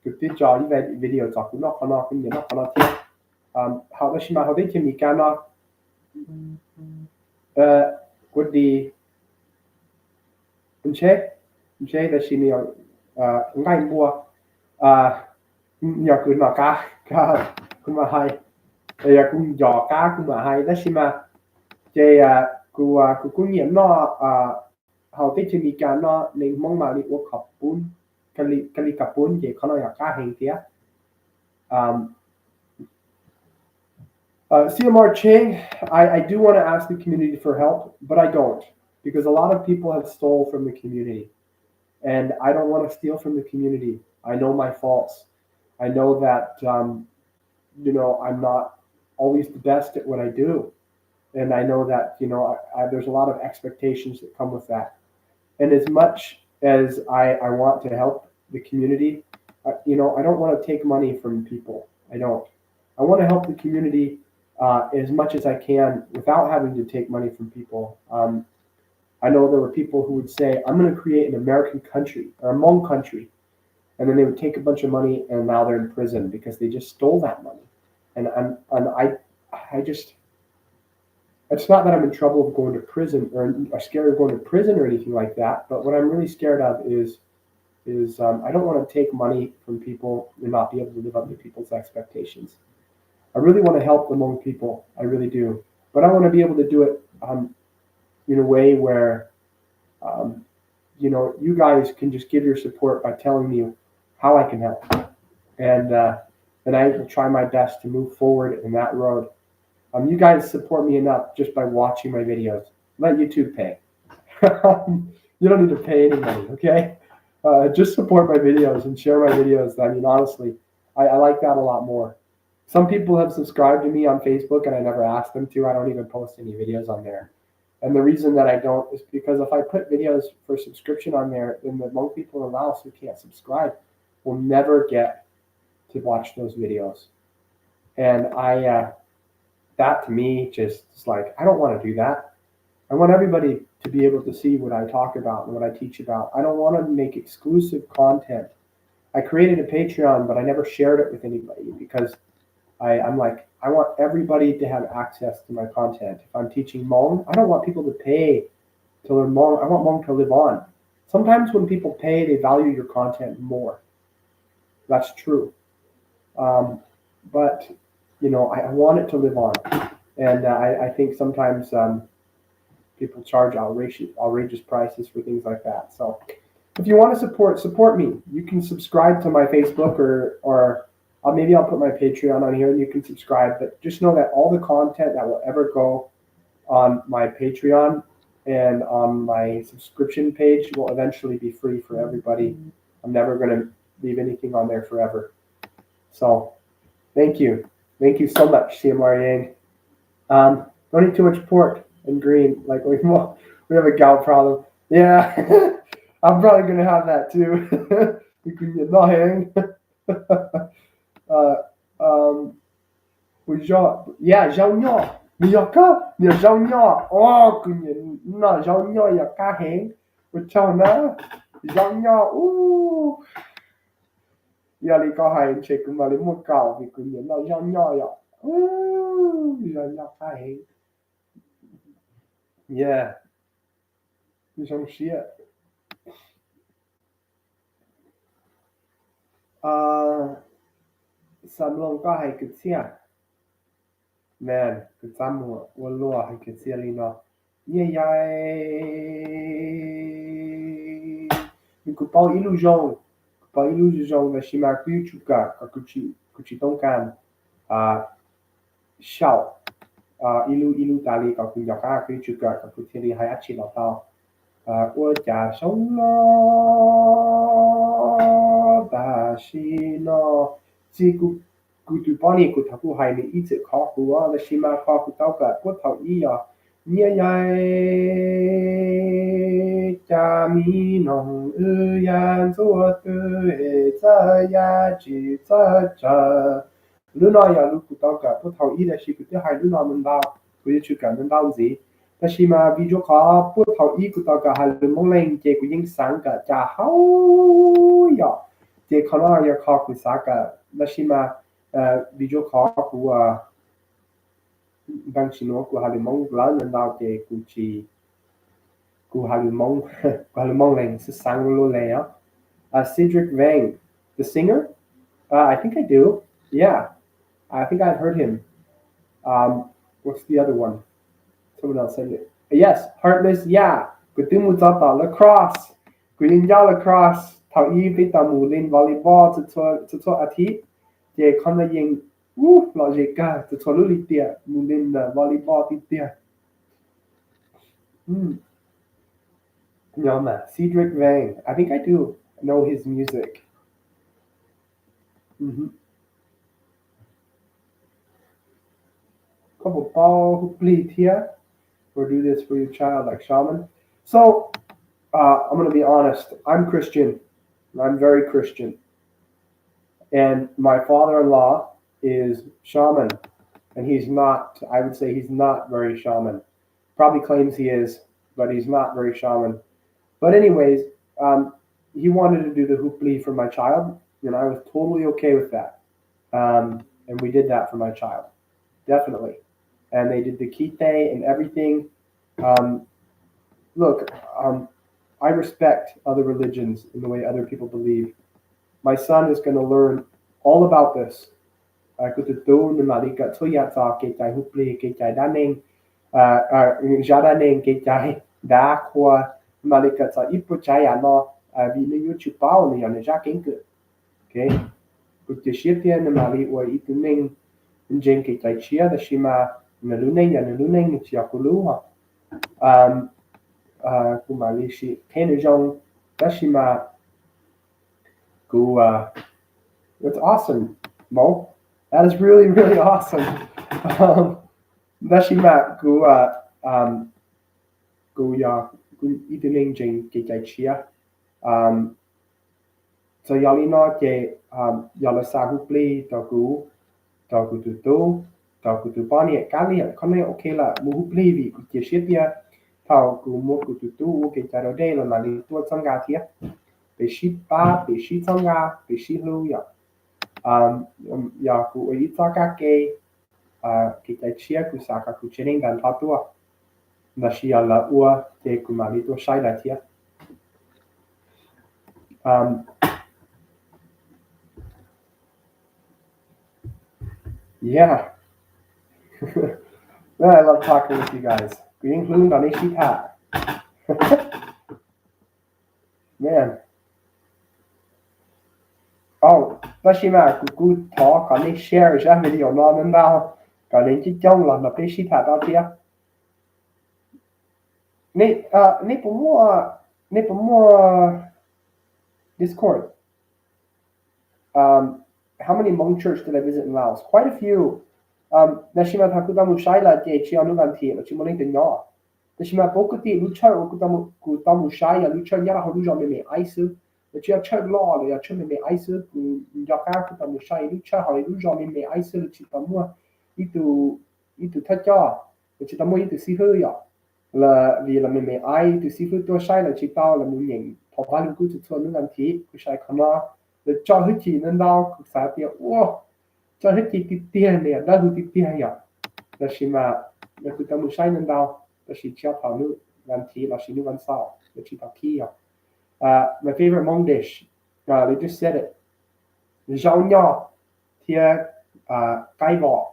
cứ tiếp cho những video cho cũng nó cũng nó thiệt họ đó mà họ biết thì mình can nó cái đi mình chế là xin nhiều ngay mua nhiều cứ mà cá cũng mà hay cũng giò cá cũng mà hay đó xin mà chế cũng nhiễm nó họ biết thì mình can nó nên mong mà đi uống cặp bún cái cặp bún thì có nói là cá hình thiệt CMR Ching, I do want to ask the community for help, but I don't, because a lot of people have stole from the community, and I don't want to steal from the community. I know my faults. I know that, I'm not always the best at what I do, and I know that, there's a lot of expectations that come with that. And as much as I want to help the community, I don't want to take money from people. I don't. I want to help the community as much as I can without having to take money from people. I know there were people who would say, I'm going to create an American country or a Hmong country. And then they would take a bunch of money and now they're in prison because they just stole that money. And I just, it's not that I'm in trouble of going to prison or scared of going to prison or anything like that. But what I'm really scared of is I don't want to take money from people and not be able to live up to people's expectations. I really want to help the Hmong people. I really do. But I want to be able to do it in a way where, you guys can just give your support by telling me how I can help. And I will try my best to move forward in that road. You guys support me enough just by watching my videos. Let YouTube pay. You don't need to pay any money, okay? Just support my videos and share my videos. I mean, honestly, I like that a lot more. Some people have subscribed to me on Facebook and I never asked them to. I don't even post any videos on there. And the reason that I don't is because if I put videos for subscription on there, then the Hmong people in Laos who can't subscribe will never get to watch those videos. And that to me just is like, I don't want to do that. I want everybody to be able to see what I talk about and what I teach about. I don't want to make exclusive content. I created a Patreon, but I never shared it with anybody because I'm like, I want everybody to have access to my content. If I'm teaching Hmong, I don't want people to pay to learn Hmong. I want Hmong to live on. Sometimes when people pay, they value your content more. That's true. But, I want it to live on. And I think sometimes people charge outrageous prices for things like that. So if you want to support me. You can subscribe to my Facebook or maybe I'll put my Patreon on here and you can subscribe, but just know that all the content that will ever go on my Patreon and on my subscription page will eventually be free for everybody. I'm never going to leave anything on there forever. So thank you. Thank you so much, CMR Yang. Don't eat too much pork and green. Like we have a gout problem. Yeah, I'm probably going to have that too. Rau nho. Nhiều rau nho. Rau nho là cá hén. Cho nó rau nho. Giờ đi có hay chơi cũng mà lấy một cào vì cũng nhớ rau nho vậy. Rau nho cá hén. Yeah. Some shit. Some long có hay cứ xia. Man, cứ xăm hồ, uốn lùa hay cứ xia lên nó. Mình cứ bao illusion là chỉ mà cứ chú cả cứ chỉ tông can shao ilu ta li cả cứ dọc cứ chú cả cứ thiên đi hay ắt chỉ lọt tao我家sống lo ta shi no chỉ cứ tụi bọn này cứ thằng cứ hay này ít khó cứ là chỉ mà khó cứ tao cả cứ thằng ý à nhẹ cha mi nong yan zua tu he za ya ji za cha lúc nào ya lúc cứ tao cả cứ thằng ý là chỉ cứ hay lúc nào mình đau cứ chú cả mình đau gì但是嘛，比如讲，不头一个大家还是梦灵，这个影响个加好呀，这可能要考个啥个，但是嘛，比如考个当时我还是梦烂人到这估计，还是梦灵是三个路来啊。Cedric Vang, the singer? I think I do. Yeah, I think I've heard him. What's the other one? Someone else said it. Yes, Heartless, yeah. Cứ tư một giáo tạo lacrosse. Cứ nhìn giáo lacrosse. Thảo y với tàu mù lên volleyball cho à thí. Để con là nhìn lọ dễ cả. Cho lưu lý tìa. Mù lên volleyball tí tìa. Nhớ mà. Cedric Vang. I think I do know his music. Có một bao hút ly thịa. Or do this for your child like shaman. So, I'm going to be honest. I'm Christian. I'm very Christian. And my father-in-law is shaman. And he's not, I would say he's not very shaman. Probably claims he is, but he's not very shaman. But anyways, he wanted to do the hoopli for my child. And I was totally okay with that. And we did that for my child. Definitely. And they did the kite and everything. Look, I respect other religions in the way other people believe. My son is going to learn all about this. Naluneng siya kuluha. Kumali si Kenejong Dashima Gu it's awesome, Mo. That is really, really awesome. Dashima Gu ya ituning jing kikay chia. So yalino ke yala sahupli tagu tutu tao cụ tụi bọn này cá này con này ok là mua hút ly vì cụ chia sẻ tia tao cụ mua cụ tụi tu cái trái đó đây là đi tua trong gà thiệt để ship ba để ship trong gà để ship lưu ya ya cụ ấy cho các cái trái chia cụ sa các cụ chế nên đàn thao tua là chỉ là ua để cụ mà đi tua sai là thiệt yeah. Man, I love talking with you guys. Green Hmong on thiab. Man. Oh, đó xí mà cú thọ còn đi share ra video nó nên đâu còn đến chỉ trong là nó bị xí thả đó kia nè bố mua Discord. How many Hmong church did I visit in Laos? Quite a few. Nashima Takutamu Shaila de Chianuganti, but Chimoling no. Nashima Bokati, Lucha, Kutamu Shaya, Lucha Yara Horuja Meme Isu, the Chia Chug Law, the Chumeme Isu, Jaka Kutamu Shai, Lucha, Horuja Meme Isu, Chitamua, Itu Taja, the Chitamu Itu Sihuya, La Villa Meme I, to Sifu to Shaila Chita, La Muning, Popalu to Tuanuganti, which I come the cho hết chỉ nên đau cực xá tiệt wow cho hết chỉ tiền này đã đủ tiền ya là chỉ mà là cứ tao muốn sai nên đau là chỉ cho thảo nữ làm chỉ là chỉ nữ văn sao là chỉ bảo kia my favorite Hmong dish they just said it rau nho thì cay vỏ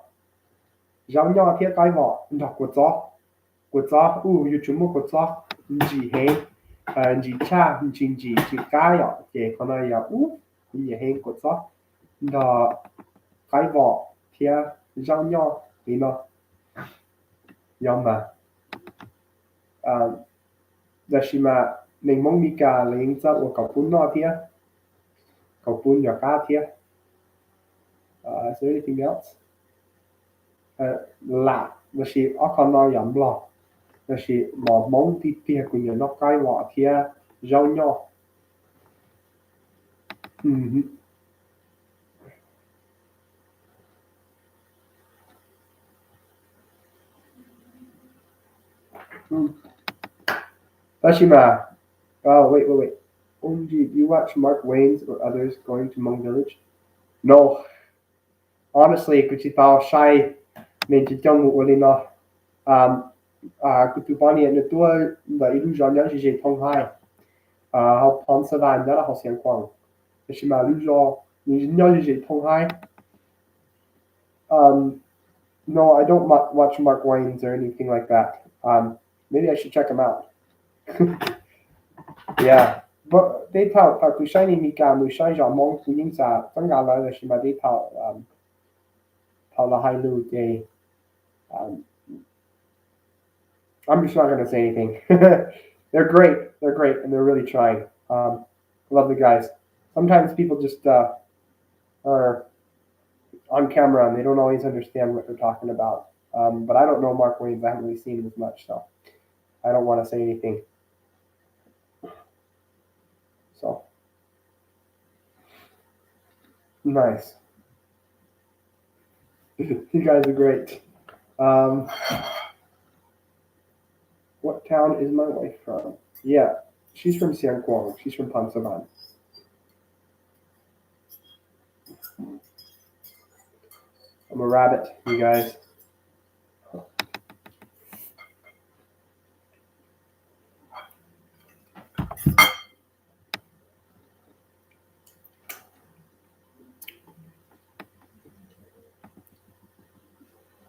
rau nho thì cay vỏ đọc của gió you chúng mua của gió gì hết gì cha gì cay ya để con này ya như hình của gió đó cái vỏ thì rau nho thì nó giống mà đó là mà mình mong đi cả lên cho ở cầu bún nó thì cầu bún nhỏ cá thì is there anything else lạ đó là ở con nó giống lo đó là mà mong đi thì của nó cái vỏ thì rau nho Tashima. Oh, wait. Onji, do you watch Mark Wayne's or others going to Hmong Village? No. Honestly, kuchitao shai nên chỉ trong một lần nó kutubani ở tua là illusion nhớ chỉ thông hai học phong sa van nhớ là học xiang quang Tashima illusion nhớ chỉ thông hai no, I don't watch Mark Wayne's or anything like that. Maybe I should check him out. Yeah, but they tell tu shiny mika mu shai ja mong tu ying sa tang ga la de shima they tell la hai lu de I'm just not going to say anything. They're great, and they're really trying. Love the guys. Sometimes people just are on camera and they don't always understand what they're talking about. But I don't know Mark Wayne. I haven't really seen him as much, so I don't want to say anything. So nice. You guys are great. What town is my wife from? Yeah, she's from Siangkwang. She's from Pansavan. I'm a rabbit, you guys.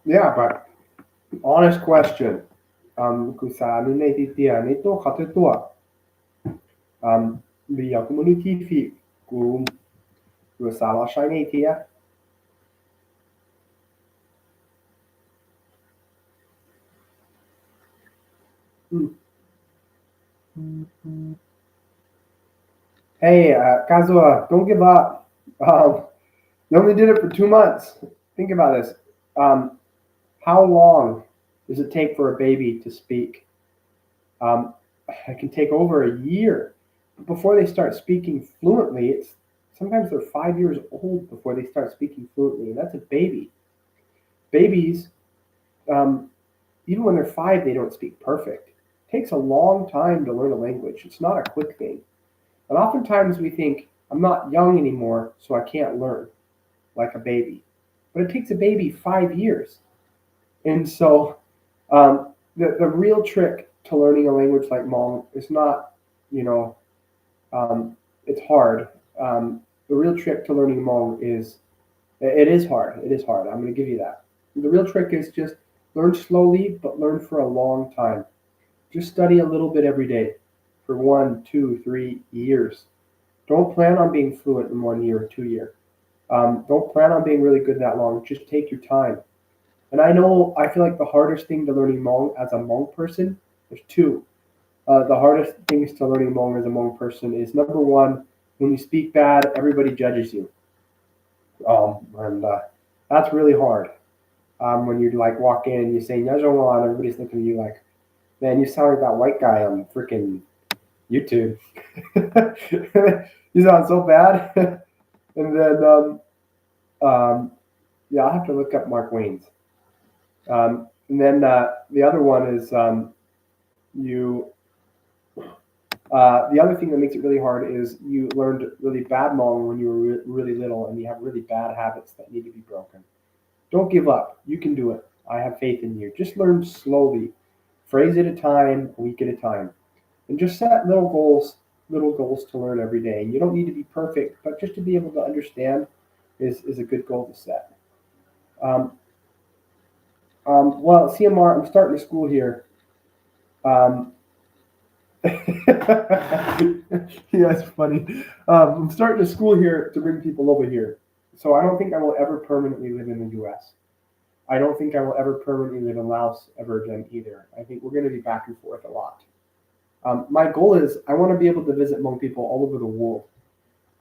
Yeah, but honest question. Kusa ni nei ti tia ni to khate to. Bi ya community fi ku sa la shai nei tia. Hey, Kazua, don't give up. You only did it for 2 months. Think about this. How long does it take for a baby to speak? It can take over a year. But before they start speaking fluently, sometimes they're 5 years old before they start speaking fluently, and that's a baby. Babies, even when they're 5, they don't speak perfect. It takes a long time to learn a language. It's not a quick thing. And oftentimes we think, I'm not young anymore, so I can't learn like a baby. But it takes a baby 5 years. And so the real trick to learning a language like Hmong is not, it's hard. The real trick to learning Hmong it is hard. It is hard. I'm going to give you that. The real trick is just learn slowly, but learn for a long time. Just study a little bit every day for 1, 2, 3 years. Don't plan on being fluent in 1 year or 2 years. Don't plan on being really good that long. Just take your time. And I feel like the hardest thing to learning Hmong as a Hmong person, there's two. The hardest things to learning Hmong as a Hmong person is number one, when you speak bad, everybody judges you. And that's really hard. When you like walk in, you say "Nyajongwan," everybody's looking at you like, "Man, you sound like that white guy on freaking YouTube." You sound so bad. And then, yeah, I'll have to look up Mark Wayne's. And then the other one is you. The other thing that makes it really hard is you learned really bad Hmong when you were really little, and you have really bad habits that need to be broken. Don't give up. You can do it. I have faith in you. Just learn slowly, phrase at a time, a week at a time, and just set little goals to learn every day. And you don't need to be perfect, but just to be able to understand is a good goal to set. Um, well, CMR, I'm starting to school here. Um, yeah, it's funny. I'm starting a school here to bring people over here. So I don't think I will ever permanently live in the US. I don't think I will ever permanently live in Laos ever again either. I think we're going to be back and forth a lot. My goal is I want to be able to visit Hmong people all over the world.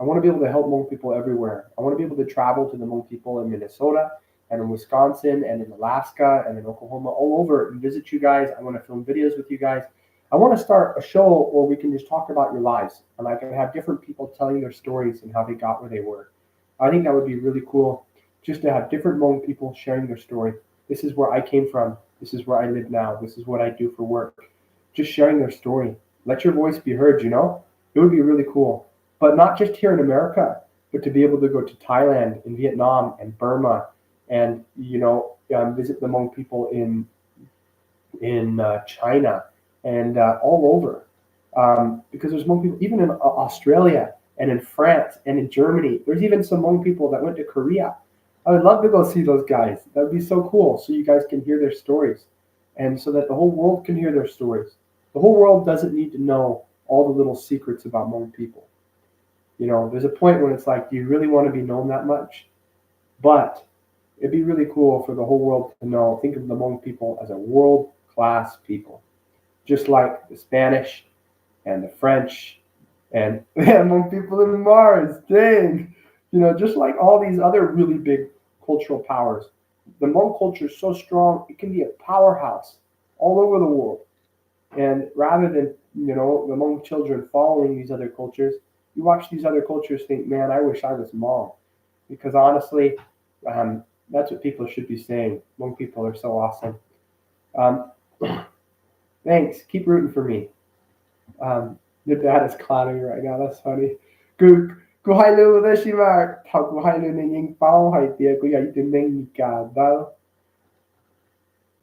I want to be able to help Hmong people everywhere. I want to be able to travel to the Hmong people in Minnesota and in Wisconsin and in Alaska and in Oklahoma, all over, and visit you guys. I want to film videos with you guys. I want to start a show where we can just talk about your lives, and I can have different people telling their stories and how they got where they were. I think that would be really cool, just to have different Hmong people sharing their story. This is where I came from. This is where I live now. This is what I do for work. Just sharing their story. Let your voice be heard, you know? It would be really cool. But not just here in America, but to be able to go to Thailand and Vietnam and Burma and, visit the Hmong people in China and all over. Because there's Hmong people, even in Australia and in France and in Germany. There's even some Hmong people that went to Korea. I would love to go see those guys. That would be so cool, so you guys can hear their stories and so that the whole world can hear their stories. The whole world doesn't need to know all the little secrets about Hmong people. There's a point when it's like, do you really want to be known that much? But it'd be really cool for the whole world to know, think of the Hmong people as a world-class people. Just like the Spanish and the French and Hmong people in Mars, dang. Just like all these other really big cultural powers. The Hmong culture is so strong, it can be a powerhouse all over the world. And rather than, the Hmong children following these other cultures, you watch these other cultures think, man, I wish I was Hmong. Because honestly, that's what people should be saying. Hmong people are so awesome. Thanks. Keep rooting for me. Your dad is clowning right now. That's funny. Cô hai lưu đó xí mà thầu cô hai lưu nên những bao hay tiệt cô dạy từ nên cả đó.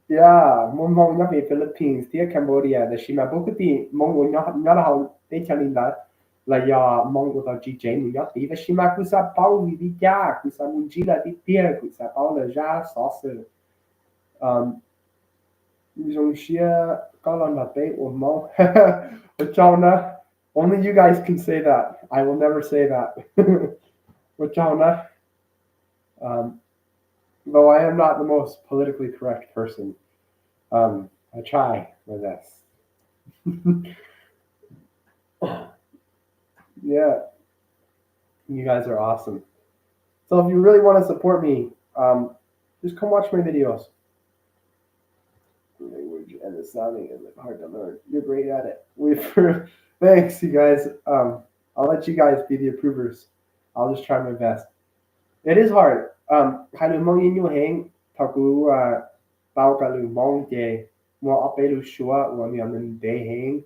Yeah, mong nhắc về Philippines, tiệt Cambodia, đó xí mà bố cái tí mong nhắc là họ để cho nên là do mong của tao GJ mình nhắc tí đó xí mà cô sa bao vì đi cha, cô sa muốn chỉ là đi tiệt, cô sa bao là ra xóa sự. Dùng xia có lần là tế ổn mong. Ở trong đó. Only you guys can say that. I will never say that. Though I am not the most politically correct person, I try my best. Yeah, you guys are awesome. So if you really want to support me, just come watch my videos. Language and the sounding is hard to learn. You're great at it. Thanks, you guys. I'll let you guys be the approvers. I'll just try my best. It is hard. Hai lu mong yin hang thao ku tao ka lu mong je mo ape lu shua wa mi am de hang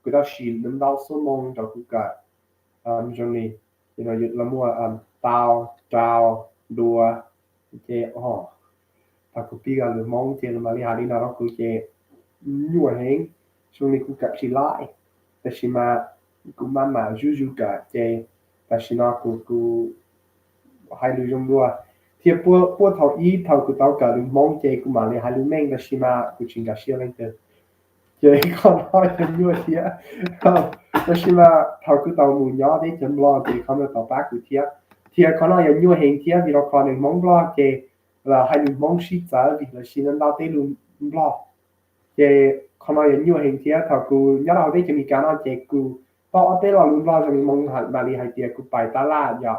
ku da shi num dao so mong da ku ka jong you la mo tao dua je thao ku pi ga lu mong je ma li ha ni na ro ku je nyu hang jong ni ku ka chi lai. Tashima kumama jujuka je tashina ku hai lu jong lua thiab po thao y thao ku tao ka lu mong je ku ma le hai lu meng tashima ku chinga xia leng te je con nói thêm như thế tashima thao ku tao mu nhỏ để chấm lo thì không tao bác ku thiab tia kana ya nyu heng tia vi ro kana mong bla ke là hai lu mong shi za vi là xin lao te lu bla ke kana ya nyu heng tia ta ku nya lao te ke mi kana ke ku to te la lu bla ja mi mong ha ma li hai tia ku pai ta la ya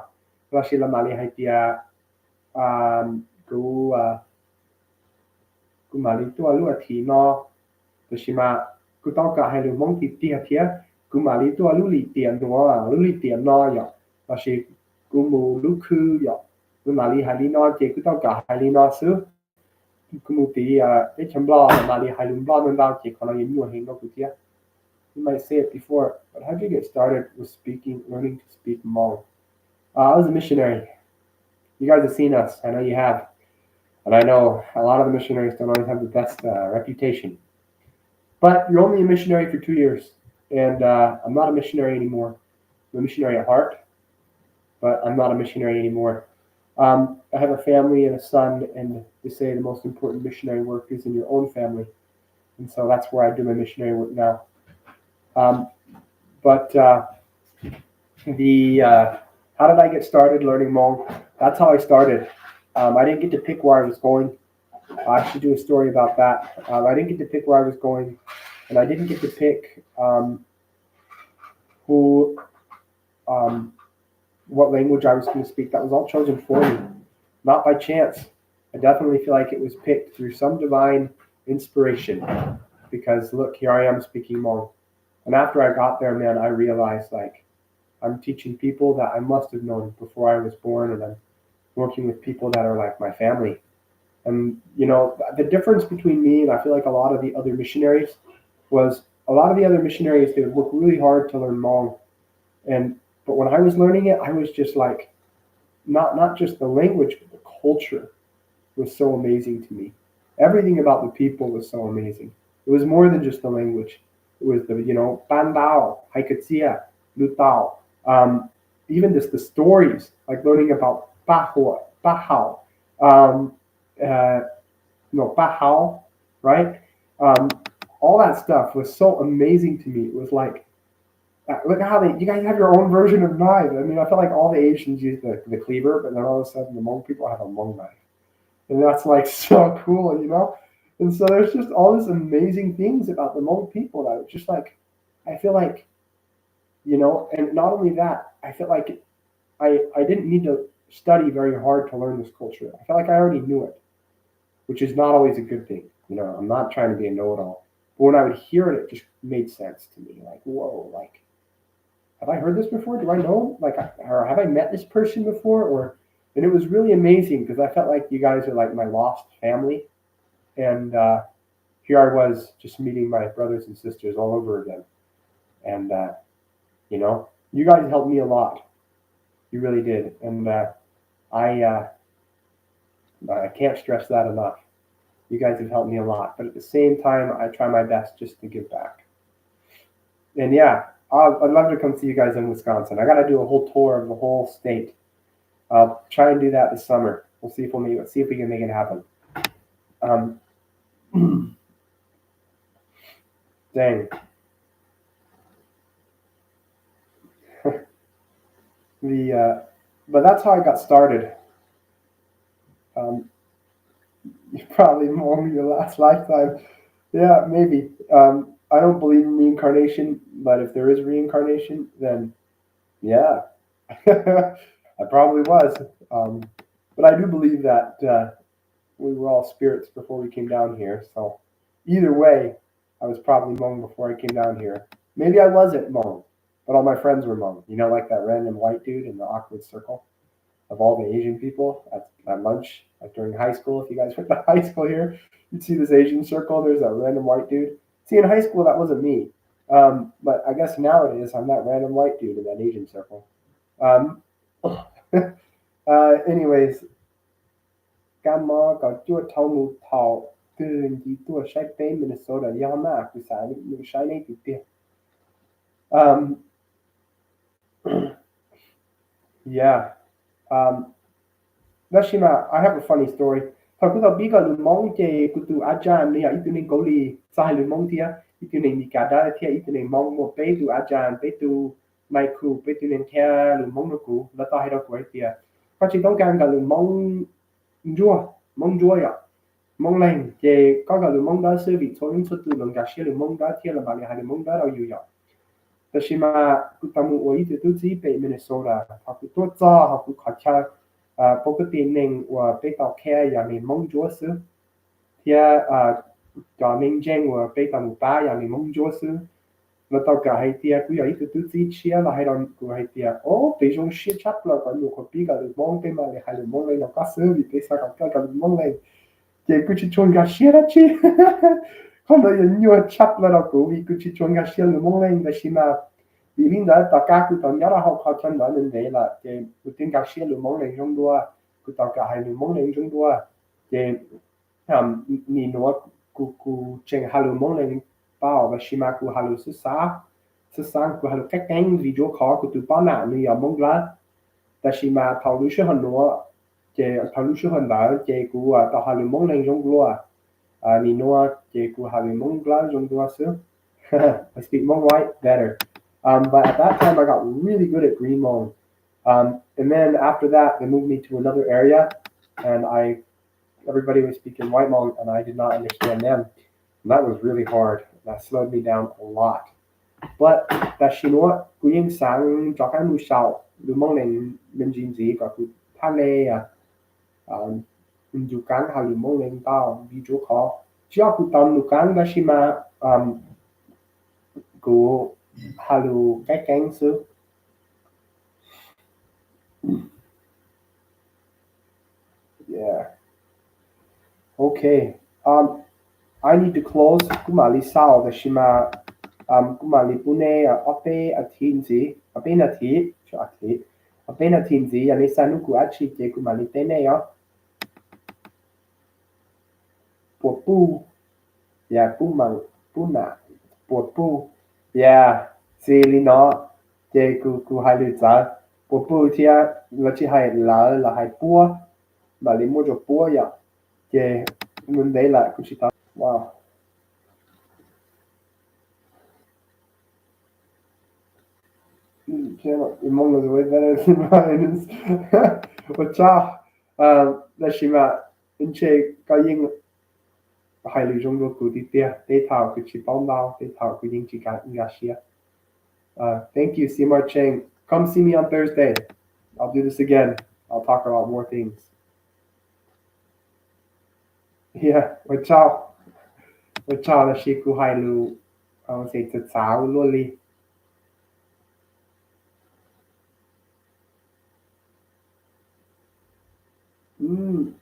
la xin la ma li hai tia ku ku ma li tua lu thi no to shi ma ku to ka hai lu mong ti tia tia ku ma li tua lu li tian no lu li tian no ya la shi ku mu lu khu ya ku ma li hai li no ke ku to ka hai li no su ku mu ti te cham bla ma li hai lu bla no da ke kana yin yo heng no ku tia. You might say it before, but how did you get started with learning to speak Hmong? I was a missionary. You guys have seen us. I know you have. And I know a lot of the missionaries don't always have the best reputation. But you're only a missionary for 2 years. And I'm not a missionary anymore. I'm a missionary at heart, but I'm not a missionary anymore. I have a family and a son, and they say the most important missionary work is in your own family. And so that's where I do my missionary work now. But how did I get started learning Hmong? That's how I started. I didn't get to pick where I was going. I should do a story about that. I didn't get to pick where I was going, and I didn't get to pick what language I was going to speak. That was all chosen for me, not by chance. I definitely feel like it was picked through some divine inspiration, because look, here I am speaking Hmong. And after I got there, man, I realized like I'm teaching people that I must have known before I was born, and I'm working with people that are like my family. And you know, the difference between me and I feel like a lot of the other missionaries was a lot of the other missionaries, they would work really hard to learn Hmong. But when I was learning it, I was just like, not just the language, but the culture was so amazing to me. Everything about the people was so amazing. It was more than just the language. It was the, ban dao, haikatsia, lu dao. Even just the stories, like learning about bahao, bahao, right? All that stuff was so amazing to me. It was like, look at how you guys have your own version of knives. I mean, I feel like all the Asians use the cleaver, but then all of a sudden the Hmong people have a Hmong knife. And that's like so cool, And so there's just all these amazing things about the Hmong people that it's just like, I feel like, and not only that, I feel like I didn't need to study very hard to learn this culture. I feel like I already knew it, which is not always a good thing. I'm not trying to be a know-it-all. But when I would hear it, it just made sense to me. Like, whoa, like, have I heard this before? Do I know? Like, or have I met this person before? And it was really amazing because I felt like you guys are like my lost family. And here I was just meeting my brothers and sisters all over again. And, you guys helped me a lot. You really did. And I can't stress that enough. You guys have helped me a lot. But at the same time, I try my best just to give back. And yeah, I'd love to come see you guys in Wisconsin. I got to do a whole tour of the whole state. I'll try and do that this summer. We'll see if we can make it happen. Dang. But that's how I got started. You probably mourn your last lifetime. Yeah, maybe. I don't believe in reincarnation, but if there is reincarnation, then yeah, I probably was. But I do believe that we were all spirits before we came down here. So either way, I was probably Hmong before I came down here. Maybe I wasn't Hmong, but all my friends were Hmong. Like that random white dude in the awkward circle of all the Asian people at lunch, like during high school. If you guys went to high school here, you'd see this Asian circle. There's that random white dude. See, in high school, that wasn't me. But I guess now it is. I'm that random white dude in that Asian circle. Anyways, Gamma got your Talmud Tao. Minnesota. Yeah. Nashima, I have a funny story. Takuta biga lumong je kutu ajan nia itune goli sahil lumong tia itune nikada tia itune mong mo betu ajan betu ในครูไปที่เรียนแค่หรือมองนกูแล้วต่อให้เราคุยเตียเขาจะต้องการกับหรือมองจั่วมองจั่วอ่ะมองแรงเจก็กับหรือมองได้ซื้อวิธีสุดตัวหลังจากเชื่อหรือมองได้เที่ยวละบาลีหรือมองได้เราอยู่อ่ะแต่ชิมากูตามูโอ้ยตัวที่ไปมินนิโซตาเขากูตัวจ้าเขากูขอแค่ปกติหนึ่งว่าไปต่อแค่อย่างนี้มองจั่วซื้อที่จอหนึ่งเจงว่าไปต่อหมู่ป้าอย่างนี้มองจั่วซื้อ Natoka haitia kuya itu tu ti chia la hairon ku haitia o pe jong shi chat la ka nu ko pi ga le mong pe ma le ha le mong le no ka se vi pe sa ka le mong le ke ku chi chon ga shi ra chi quando io new chat la ko vi ku chi chon ga shi le mong le da shi ma vi lin da ta ka ku ta nya ra ho ka chan da nen de la ke ku tin ga shi le mong le jong do ku ta ka hai le mong le jong do ke ni no ku cheng ha le mong le bao và shima ku halu su sang ku halu cách cánh video call ku tu pa na ni ya mong la ta shima thau lu shu han no che thau lu shu han da che ku ta halu mong leng jong lo ni no che ku halu mong la jong lo su I speak Hmong white better but at that time I got really good at green Hmong and then after that they moved me to another area and I everybody was speaking white Hmong and I did not understand them. And that was really hard. That slowed me down a lot. But that Chinois, cú yên sáng cho cái mùi sào, lưu mong lên bên gìn gì có cú tha lê dù cán hà lưu mong lên tao vì chỗ khó. Chỉ có cú tao lưu cán đó xí mà cú hà lưu cái cánh sư. Yeah. Okay. I need to close. Kumali sao the shima kumali pune ape atinzi ape nati cho ati ape natinzi yani sanuku achi ke kumali tene ya popu ya pumang puna popu ya si no ke ku hai lu za popu tia la chi hai la hai pua ma li mo jo pua ya ke mun dei la ku chi ta wow. Hmong is way better than mine is. But cha, là shi ma in che ka ying hai lu jong do ku ti tia, they tao ku chi bong bao, they tao ku ying chi ga nga xia. Thank you, Seymour Cheng. Come see me on Thursday. I'll do this again. I'll talk about more things. Yeah, with cha la shi ku hai lu, I would say to cao lu li. Hmong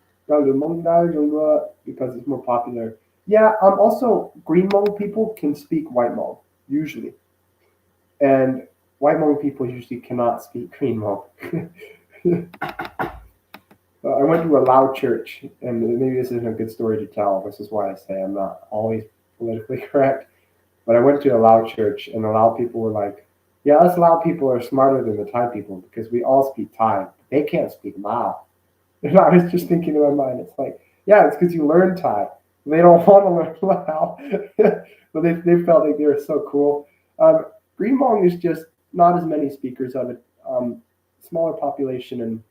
because it's more popular. Yeah, also Green Hmong people can speak White Hmong usually, and White Hmong people usually cannot speak Green Hmong. I went to a Lao church, and maybe this isn't a good story to tell. This is why I say I'm not always politically correct. But I went to a Lao church, and the Lao people were like, "Yeah, us Lao people are smarter than the Thai people because we all speak Thai. They can't speak Lao." And I was just thinking in my mind, it's like, yeah, it's because you learn Thai. They don't want to learn Lao, but they felt like they were so cool. Green Hmong is just not as many speakers of it, smaller population, and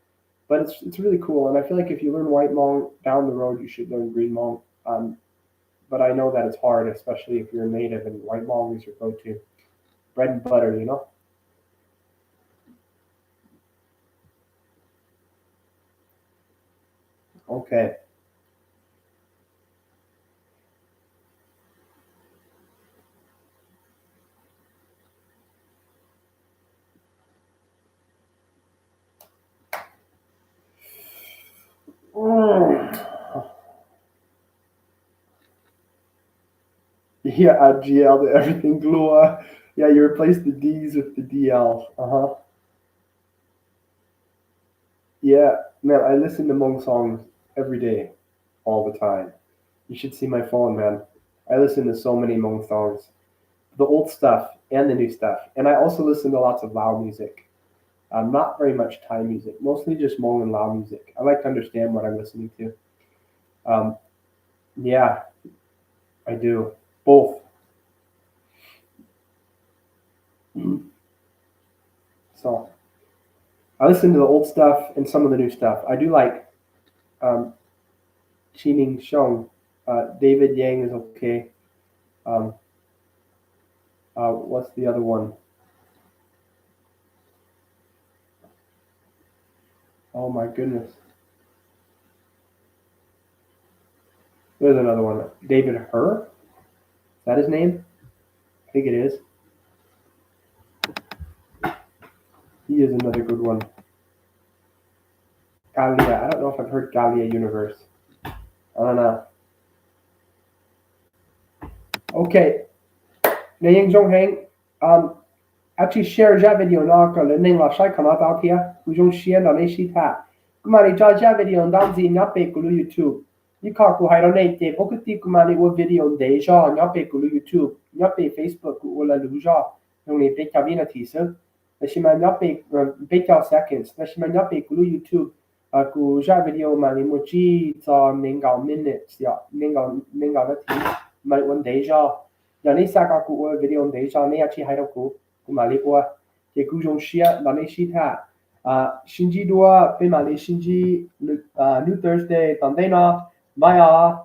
but it's really cool. And I feel like if you learn White Hmong down the road, you should learn Green Hmong. But I know that it's hard, especially if you're a native and White Hmong is your go-to bread and butter, you know. Okay. Yeah, add GL to everything. Glua. Yeah, you replace the D's with the DL. Uh huh. Yeah, man, I listen to Hmong songs every day, all the time. You should see my phone, man. I listen to so many Hmong songs, the old stuff and the new stuff. And I also listen to lots of Lao music. Not very much Thai music, mostly just Hmong and Lao music. I like to understand what I'm listening to. Um, yeah, I do. Both. So I listen to the old stuff and some of the new stuff. I do like Chi Shong. David Yang is okay. What's the other one? Oh my goodness. There's another one. David Herr? Is that his name? I think it is. He is another good one. Galia. I don't know if I've heard Galia Universe. I don't know. Okay. Naying Zhong Heng. Actually share that video now because the name la shai kana ta thia. Ku jong share na le shi tha. Kumari cha ja video ndam zi nya pe ku YouTube. Yi ka ku hai ro nei te pokati kumari wo video de ja nya pe ku YouTube. Nya pe Facebook ku la lu ja. Yong le pe ka vina ti se. La shi ma nya pe pe ka seconds. La shi ma nya pe ku YouTube. Ku ja video ma li mo chi za ningao minutes ya. Ningao da ti. Ma won de ja. Ya ni sa ka ku wo video de ja ne ya chi hai ro ku. Malipua ke kujong shia la ne shita shinji dua pe mali shinji new Thursday tandena maya